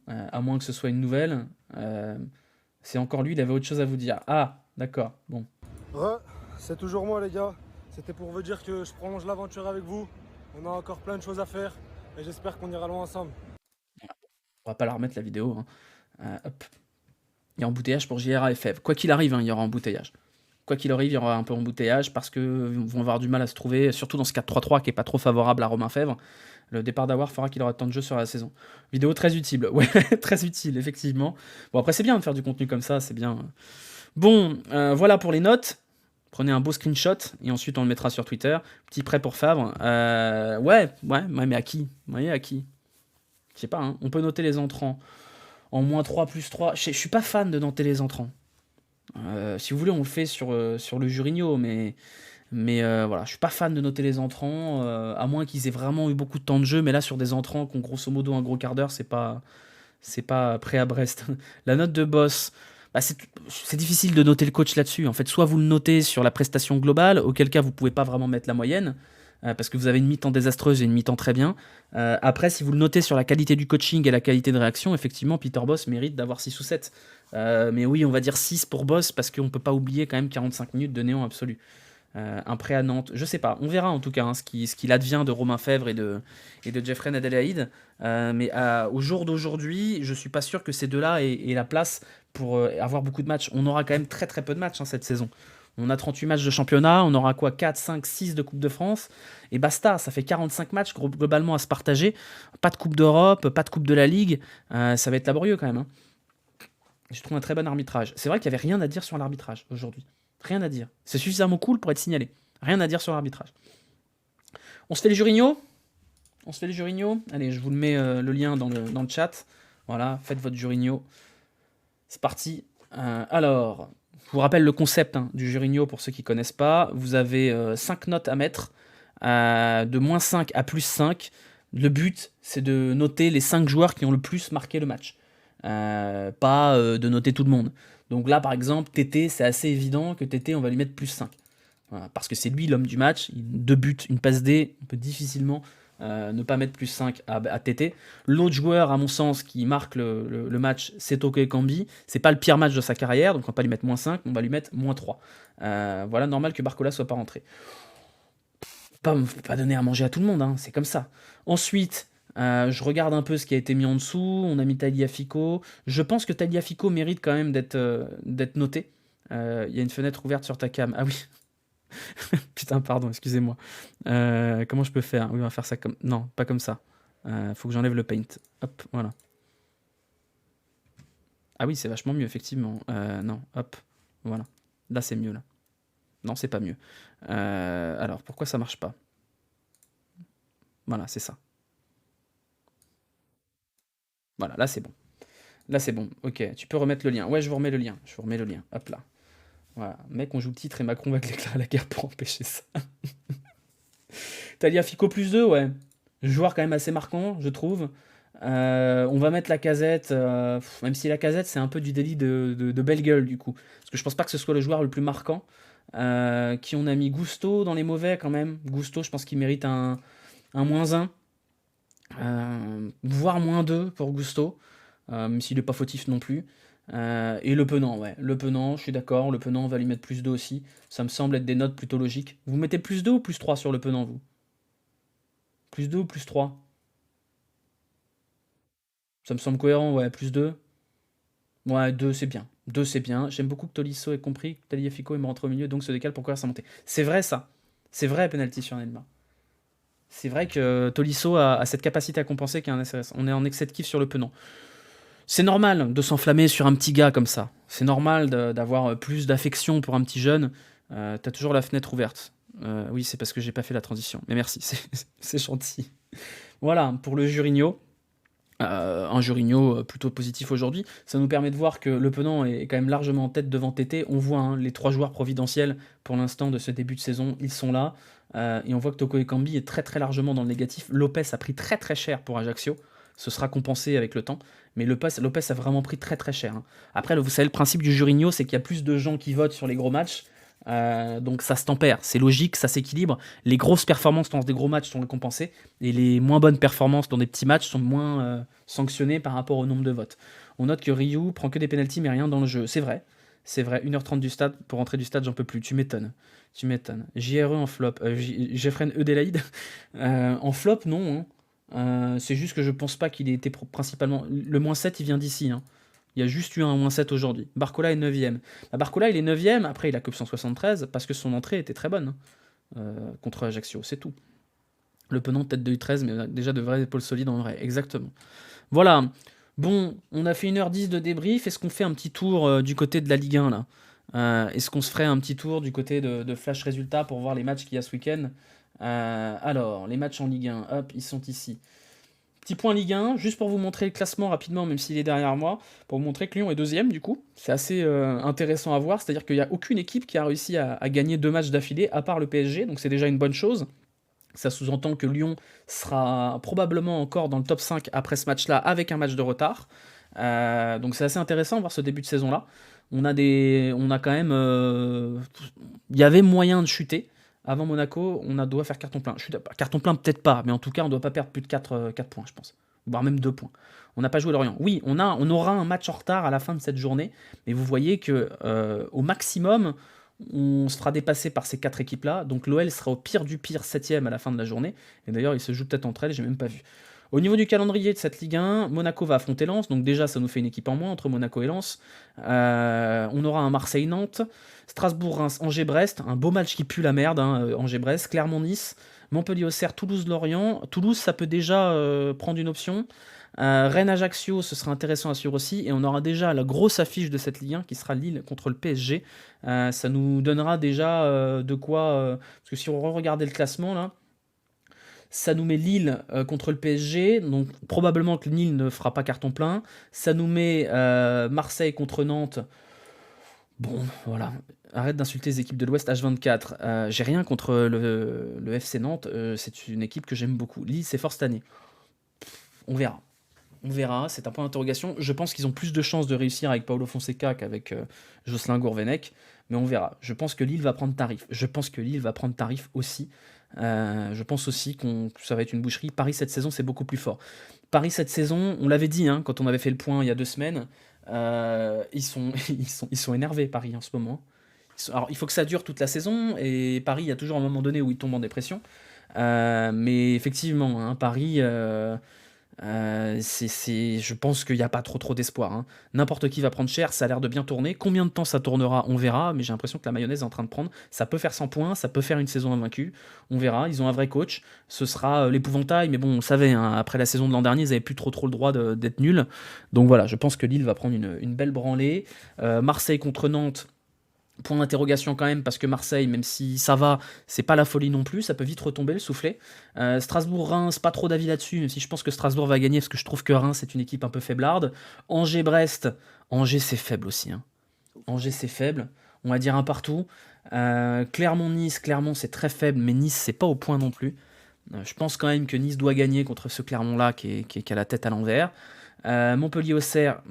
Speaker 1: À moins que ce soit une nouvelle. C'est encore lui, il avait autre chose à vous dire. Ah, d'accord. Bon.
Speaker 2: C'est toujours moi les gars. C'était pour vous dire que je prolonge l'aventure avec vous. On a encore plein de choses à faire. Et j'espère qu'on ira loin ensemble.
Speaker 1: On va pas la remettre la vidéo. Hein. Hop. Il y a embouteillage pour JRA et Fèvre. Quoi qu'il arrive, hein, il y aura embouteillage. Quoi qu'il arrive, il y aura un peu embouteillage parce qu'ils vont avoir du mal à se trouver, surtout dans ce 4-3-3 qui n'est pas trop favorable à Romain Fèvre. Le départ d'Aouar fera qu'il aura tant de jeux sur la saison. Vidéo très utile. Ouais, très utile, effectivement. Bon, après, c'est bien de faire du contenu comme ça, c'est bien. Bon, voilà pour les notes. Prenez un beau screenshot et ensuite on le mettra sur Twitter. Petit prêt pour Favre. Ouais, mais à qui? Vous voyez, à qui? Je sais pas, hein. On peut noter les entrants en -3, +3. Je suis pas fan de noter les entrants. Si vous voulez, on le fait sur le Jurinho, mais voilà, je suis pas fan de noter les entrants, à moins qu'ils aient vraiment eu beaucoup de temps de jeu, mais là, sur des entrants qui ont grosso modo un gros quart d'heure, c'est pas prêt à Brest. La note de boss, bah, c'est difficile de noter le coach là-dessus. En fait, soit vous le notez sur la prestation globale, auquel cas vous pouvez pas vraiment mettre la moyenne, parce que vous avez une mi-temps désastreuse et une mi-temps très bien. Après, si vous le notez sur la qualité du coaching et la qualité de réaction, effectivement, Peter Bosz mérite d'avoir 6 ou 7. Mais oui, on va dire 6 pour Bosz, parce qu'on peut pas oublier quand même 45 minutes de néant absolu. Un prêt à Nantes, je sais pas, on verra en tout cas hein, ce qu'il advient de Romain Fèvre et de Jeffrey Adelaide. Mais au jour d'aujourd'hui, je suis pas sûr que ces deux-là aient la place pour avoir beaucoup de matchs. On aura quand même très très peu de matchs hein, cette saison. On a 38 matchs de championnat, on aura quoi, 4, 5, 6 de Coupe de France, et basta, ça fait 45 matchs globalement à se partager. Pas de Coupe d'Europe, pas de Coupe de la Ligue, ça va être laborieux quand même. Hein. Je trouve un très bon arbitrage. C'est vrai qu'il n'y avait rien à dire sur l'arbitrage aujourd'hui. Rien à dire. C'est suffisamment cool pour être signalé. Rien à dire sur l'arbitrage. On se fait les Jurinho? On se fait les Jurinho? Allez, je vous le mets le lien dans le chat. Voilà, faites votre Jurinho. C'est parti. Alors... Je vous rappelle le concept hein, du Jurinho pour ceux qui ne connaissent pas. Vous avez 5 notes à mettre, de -5 à +5. Le but, c'est de noter les 5 joueurs qui ont le plus marqué le match. Pas de noter tout le monde. Donc là, par exemple, Tété, c'est assez évident que Tété, on va lui mettre +5. Voilà, parce que c'est lui l'homme du match. 2 buts, une passe D, on peut difficilement ne pas mettre +5 à Tété. L'autre joueur, à mon sens, qui marque le match, c'est Toko Ekambi. C'est pas le pire match de sa carrière, donc on va pas lui mettre -5, on va lui mettre -3. Voilà, normal que Barcola soit pas rentré. Pas donner à manger à tout le monde, hein, c'est comme ça. Ensuite, je regarde un peu ce qui a été mis en dessous. On a mis Tagliafico. Je pense que Tagliafico mérite quand même d'être noté. Il y a une fenêtre ouverte sur ta cam. Ah oui. Putain, pardon, excusez-moi. Comment je peux faire? Oui, on va faire ça comme... Non, pas comme ça. Faut que j'enlève le paint. Hop, voilà. Ah oui, c'est vachement mieux, effectivement. Non, hop, voilà. Là, c'est mieux, là. Non, c'est pas mieux. Alors, pourquoi ça marche pas? Voilà, c'est ça. Voilà, là, c'est bon. Là, c'est bon. Ok, tu peux remettre le lien. Ouais, je vous remets le lien. Je vous remets le lien. Hop là. Voilà, mec, on joue le titre et Macron va déclarer la guerre pour empêcher ça. Tagliafico +2, ouais. Joueur quand même assez marquant, je trouve. On va mettre la Casette, même si la Casette, c'est un peu du délit de belle gueule, du coup. Parce que je pense pas que ce soit le joueur le plus marquant. Qui on a mis Gusto dans les mauvais, quand même. Gusto, je pense qu'il mérite un -1. Voire -2 pour Gusto. Même s'il n'est pas fautif non plus. Et Le Penant, ouais. Le Penant, je suis d'accord. Le Penant, on va lui mettre +2 aussi. Ça me semble être des notes plutôt logiques. Vous mettez +2 ou +3 sur Le Penant, vous? +2 ou +3? Ça me semble cohérent, ouais. +2. Ouais, 2, c'est bien. 2, c'est bien. J'aime beaucoup que Tolisso ait compris que Tagliafico me rentre au milieu, donc se décale pour courir sa montée. C'est vrai, ça. C'est vrai, penalty sur Neymar. C'est vrai que Tolisso a cette capacité à compenser qui est un SRS. On est en excès de kiff sur Le Penant. C'est normal de s'enflammer sur un petit gars comme ça. C'est normal d'avoir plus d'affection pour un petit jeune. T'as toujours la fenêtre ouverte. Oui, c'est parce que j'ai pas fait la transition. Mais merci, c'est gentil. Voilà, pour le Jurinho. Un Jurinho plutôt positif aujourd'hui. Ça nous permet de voir que Le Penant est quand même largement en tête devant Tété. On voit hein, les 3 joueurs providentiels pour l'instant de ce début de saison, ils sont là. Et on voit que Toko Ekambi est très très largement dans le négatif. Lopez a pris très très cher pour Ajaccio. Ce sera compensé avec le temps. Mais Lopez a vraiment pris très très cher. Hein. Après, vous savez, le principe du Jurinho, c'est qu'il y a plus de gens qui votent sur les gros matchs. Donc ça se tempère, c'est logique, ça s'équilibre. Les grosses performances dans des gros matchs sont récompensées et les moins bonnes performances dans des petits matchs sont moins sanctionnées par rapport au nombre de votes. On note que Ryu prend que des pénaltys mais rien dans le jeu. C'est vrai, 1h30 du stade, pour rentrer du stade j'en peux plus, tu m'étonnes. JRE en flop, Jeffren Eudelaïde en flop non, hein. C'est juste que je pense pas qu'il ait été principalement... Le -7 il vient d'ici, hein. Il y a juste eu un -7 aujourd'hui. Barcola est 9ème. Barcola, il est 9ème, après il a que 173, parce que son entrée était très bonne contre Ajaccio, c'est tout. Le Penant, tête de U13, mais déjà de vraies épaules solides en vrai, exactement. Voilà, bon, on a fait 1h10 de débrief, est-ce qu'on fait un petit tour du côté de la Ligue 1 là Est-ce qu'on se ferait un petit tour du côté de Flash Résultats pour voir les matchs qu'il y a ce week-end Alors, les matchs en Ligue 1, hop, ils sont ici. Petit point Ligue 1, juste pour vous montrer le classement rapidement, même s'il est derrière moi, pour vous montrer que Lyon est 2ème du coup. C'est assez intéressant à voir, c'est-à-dire qu'il n'y a aucune équipe qui a réussi à gagner 2 matchs d'affilée, à part le PSG, donc c'est déjà une bonne chose. Ça sous-entend que Lyon sera probablement encore dans le top 5 après ce match-là, avec un match de retard. Donc c'est assez intéressant de voir ce début de saison-là. On a quand même... Il y avait moyen de chuter. Avant Monaco, on doit faire carton plein. Carton plein, peut-être pas, mais en tout cas, on ne doit pas perdre plus de 4 points, je pense. Voire même 2 points. On n'a pas joué Lorient. Oui, on aura un match en retard à la fin de cette journée, mais vous voyez que au maximum, on se fera dépasser par ces 4 équipes-là. Donc l'OL sera au pire du pire 7ème à la fin de la journée. Et d'ailleurs, ils se jouent peut-être entre elles, j'ai même pas vu. Au niveau du calendrier de cette Ligue 1, Monaco va affronter Lens, donc déjà ça nous fait une équipe en moins entre Monaco et Lens. On aura un Marseille-Nantes, Strasbourg-Reims, Angers-Brest, un beau match qui pue la merde, hein, Angers-Brest, Clermont-Nice, Montpellier-Auxerre, Toulouse-Lorient. Toulouse, ça peut déjà prendre une option. Rennes-Ajaccio, ce sera intéressant à suivre aussi. Et on aura déjà la grosse affiche de cette Ligue 1 qui sera Lille contre le PSG. Ça nous donnera déjà de quoi... parce que si on regardait le classement là, ça nous met Lille contre le PSG, donc probablement que Lille ne fera pas carton plein. Ça nous met Marseille contre Nantes. Bon, voilà. Arrête d'insulter les équipes de l'Ouest, H24. J'ai rien contre le FC Nantes, c'est une équipe que j'aime beaucoup. Lille, c'est fort cette année. On verra. On verra, c'est un point d'interrogation. Je pense qu'ils ont plus de chances de réussir avec Paulo Fonseca qu'avec Jocelyn Gourvenec, mais on verra. Je pense que Lille va prendre tarif. Aussi. Je pense aussi que ça va être une boucherie. Paris cette saison, c'est beaucoup plus fort. Paris cette saison, on l'avait dit hein, quand on avait fait le point il y a 2 semaines, ils sont énervés Paris en ce moment. Alors il faut que ça dure toute la saison et Paris, il y a toujours un moment donné où ils tombent en dépression. Mais effectivement, hein, Paris... je pense qu'il n'y a pas trop d'espoir. Hein. N'importe qui va prendre cher, ça a l'air de bien tourner. Combien de temps ça tournera, on verra, mais j'ai l'impression que la mayonnaise est en train de prendre. Ça peut faire 100 points, ça peut faire une saison invaincue. On verra, ils ont un vrai coach. Ce sera l'épouvantail, mais bon, on savait, hein, après la saison de l'an dernier, ils n'avaient plus trop le droit d'être nuls. Donc voilà, je pense que Lille va prendre une belle branlée. Marseille contre Nantes. Point d'interrogation quand même, parce que Marseille, même si ça va, c'est pas la folie non plus, ça peut vite retomber le soufflet. Strasbourg-Reims, pas trop d'avis là-dessus, même si je pense que Strasbourg va gagner, parce que je trouve que Reims est une équipe un peu faiblarde. Angers-Brest, Angers c'est faible aussi. Hein. Angers c'est faible, on va dire un partout. Clermont-Nice, Clermont c'est très faible, mais Nice c'est pas au point non plus. Je pense quand même que Nice doit gagner contre ce Clermont-là qui a la tête à l'envers. Montpellier-Auxerre,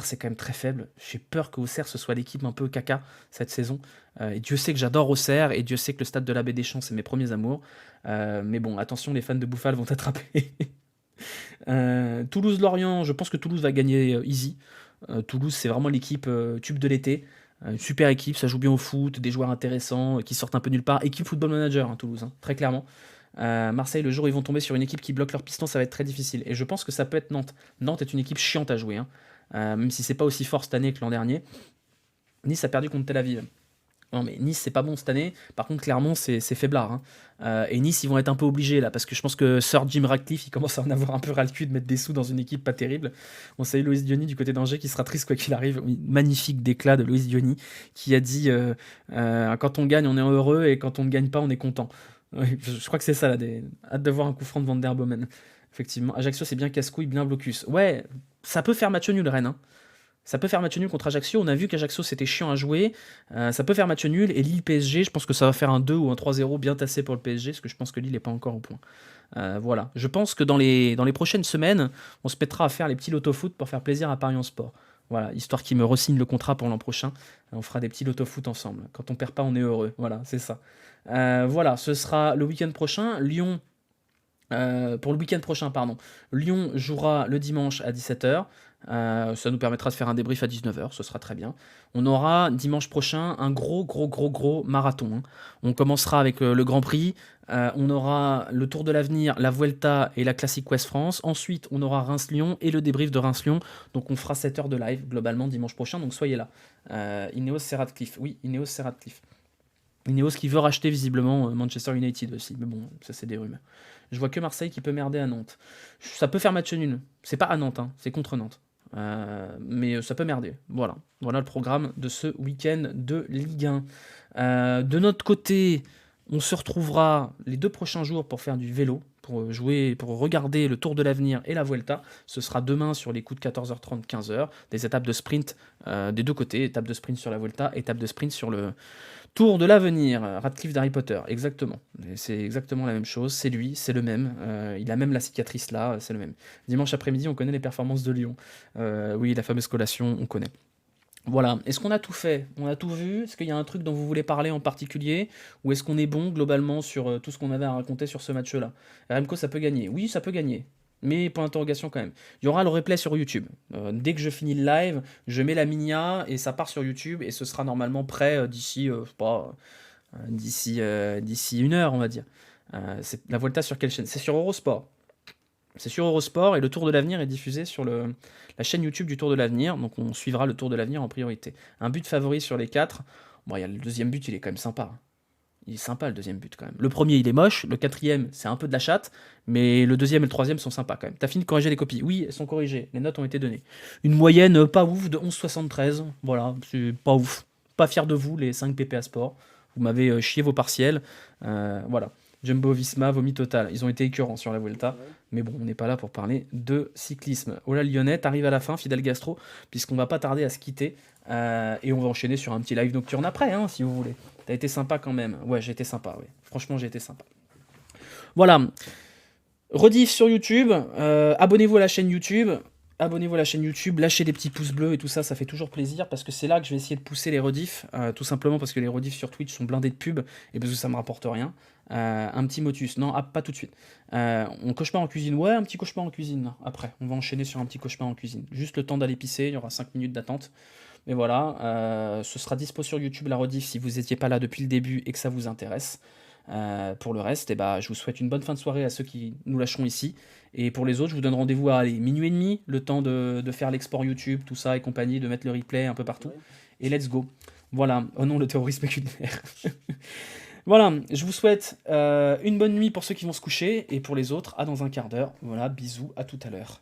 Speaker 1: c'est quand même très faible. J'ai peur que Auxerre ce soit l'équipe un peu caca cette saison. Et Dieu sait que j'adore Auxerre et Dieu sait que le stade de l'Abbé Deschamps c'est mes premiers amours. Mais bon, attention, les fans de Bouffal vont attraper. Toulouse-Lorient, je pense que Toulouse va gagner easy. Toulouse, c'est vraiment l'équipe tube de l'été. Une super équipe, ça joue bien au foot, des joueurs intéressants qui sortent un peu nulle part. Équipe Football Manager, hein, Toulouse, hein, très clairement. Marseille, le jour où ils vont tomber sur une équipe qui bloque leur piston, ça va être très difficile. Et je pense que ça peut être Nantes. Nantes est une équipe chiante à jouer, hein. Même si c'est pas aussi fort cette année que l'an dernier. Nice a perdu contre Tel Aviv. Non mais Nice c'est pas bon cette année. Par contre Clermont c'est faiblard. Hein. Et Nice ils vont être un peu obligés là parce que je pense que Sir Jim Ratcliffe il commence à en avoir un peu ras le cul de mettre des sous dans une équipe pas terrible. On salue Loïs Diony du côté d'Angers qui sera triste quoi qu'il arrive. Oui, magnifique déclat de Loïs Diony qui a dit quand on gagne on est heureux et quand on ne gagne pas on est content. Oui, je crois que c'est ça là, hâte de voir un coup franc de Van der Bomen. Effectivement, Ajaccio c'est bien casse-couille, bien blocus. Ouais, ça peut faire match nul Rennes, hein. Ça peut faire match nul contre Ajaccio. On a vu qu'Ajaccio c'était chiant à jouer. Ça peut faire match nul. Et Lille PSG, je pense que ça va faire un 2 ou un 3-0 bien tassé pour le PSG, parce que je pense que Lille n'est pas encore au point. Voilà. Je pense que dans les prochaines semaines, on se mettra à faire les petits loto-foot pour faire plaisir à Paris en Sport. Voilà, histoire qu'il me re-signe le contrat pour l'an prochain. On fera des petits loto-foot ensemble. Quand on perd pas, on est heureux. Voilà, c'est ça. Voilà, ce sera le week-end prochain. Lyon, pour le week-end prochain, pardon. Lyon jouera le dimanche à 17h. Ça nous permettra de faire un débrief à 19h, ce sera très bien. On aura dimanche prochain un gros marathon, hein. On commencera avec le Grand Prix, on aura le Tour de l'Avenir, la Vuelta et la Classic West France. Ensuite, on aura Reims-Lyon et le débrief de Reims-Lyon. Donc on fera 7 heures de live globalement dimanche prochain, donc soyez là. Ineos, c'est Radcliffe. Oui, Ineos, c'est Radcliffe. Ineos qui veut racheter visiblement Manchester United aussi, mais bon, ça c'est des rumeurs. Je vois que Marseille qui peut merder à Nantes. Ça peut faire match nul. C'est pas à Nantes, hein, c'est contre Nantes. Mais ça peut merder. Voilà le programme de ce week-end de Ligue 1. De notre côté, on se retrouvera les 2 prochains jours pour faire du vélo, pour jouer, pour regarder le Tour de l'Avenir et la Vuelta. Ce sera demain sur les coups de 14h30, 15h. Des étapes de sprint des deux côtés, étape de sprint sur la Vuelta, étape de sprint sur le Tour de l'Avenir. Radcliffe d'Harry Potter, exactement. C'est exactement la même chose, c'est lui, c'est le même. Il a même la cicatrice là, c'est le même. Dimanche après-midi, on connaît les performances de Lyon. Oui, la fameuse collation, on connaît. Voilà, est-ce qu'on a tout fait? On a tout vu? Est-ce qu'il y a un truc dont vous voulez parler en particulier? Ou est-ce qu'on est bon globalement sur tout ce qu'on avait à raconter sur ce match-là? RMCO, ça peut gagner. Oui, ça peut gagner. Mais point d'interrogation quand même. Il y aura le replay sur YouTube. Dès que je finis le live, je mets la minia et ça part sur YouTube et ce sera normalement prêt d'ici, je sais pas, d'ici 1 heure, on va dire. C'est la Volta sur quelle chaîne? C'est sur Eurosport. C'est sur Eurosport et le Tour de l'Avenir est diffusé sur la chaîne YouTube du Tour de l'Avenir. Donc on suivra le Tour de l'Avenir en priorité. Un but favori sur les 4. Bon, il y a le deuxième but, il est quand même sympa. Il est sympa le deuxième but quand même. Le premier il est moche, le quatrième c'est un peu de la chatte, mais le deuxième et le troisième sont sympas quand même. T'as fini de corriger les copies? Oui, elles sont corrigées, les notes ont été données. Une moyenne pas ouf de 11,73, voilà, c'est pas ouf. Pas fier de vous les 5 PPA Sport, vous m'avez chié vos partiels, voilà. Jumbo Visma, vomi total, ils ont été écœurants sur la Vuelta, mais bon, on n'est pas là pour parler de cyclisme. Ola Lyonnais arrive à la fin, Fidel Gastro, puisqu'on va pas tarder à se quitter, et on va enchaîner sur un petit live nocturne après, hein, si vous voulez. T'as été sympa quand même. Ouais, j'ai été sympa, ouais. Franchement, j'ai été sympa. Voilà. Rediff sur YouTube. Abonnez-vous à la chaîne YouTube. Abonnez-vous à la chaîne YouTube. Lâchez des petits pouces bleus et tout ça, ça fait toujours plaisir parce que c'est là que je vais essayer de pousser les rediffs. Tout simplement parce que les rediffs sur Twitch sont blindés de pubs et parce que ça me rapporte rien. Un petit motus. Non, pas tout de suite. On cauchemar en cuisine. Ouais, un petit cauchemar en cuisine. Après, on va enchaîner sur un petit cauchemar en cuisine. Juste le temps d'aller pisser. Il y aura 5 minutes d'attente. Mais voilà, ce sera dispo sur YouTube la rediff si vous n'étiez pas là depuis le début et que ça vous intéresse. Pour le reste, je vous souhaite une bonne fin de soirée à ceux qui nous lâcheront ici. Et pour les autres, je vous donne rendez-vous à minuit et demi, le temps de faire l'export YouTube, tout ça et compagnie, de mettre le replay un peu partout. Et let's go. Voilà. Oh non, le terrorisme culinaire. Voilà, je vous souhaite une bonne nuit pour ceux qui vont se coucher et pour les autres, à dans un quart d'heure. Voilà, bisous, à tout à l'heure.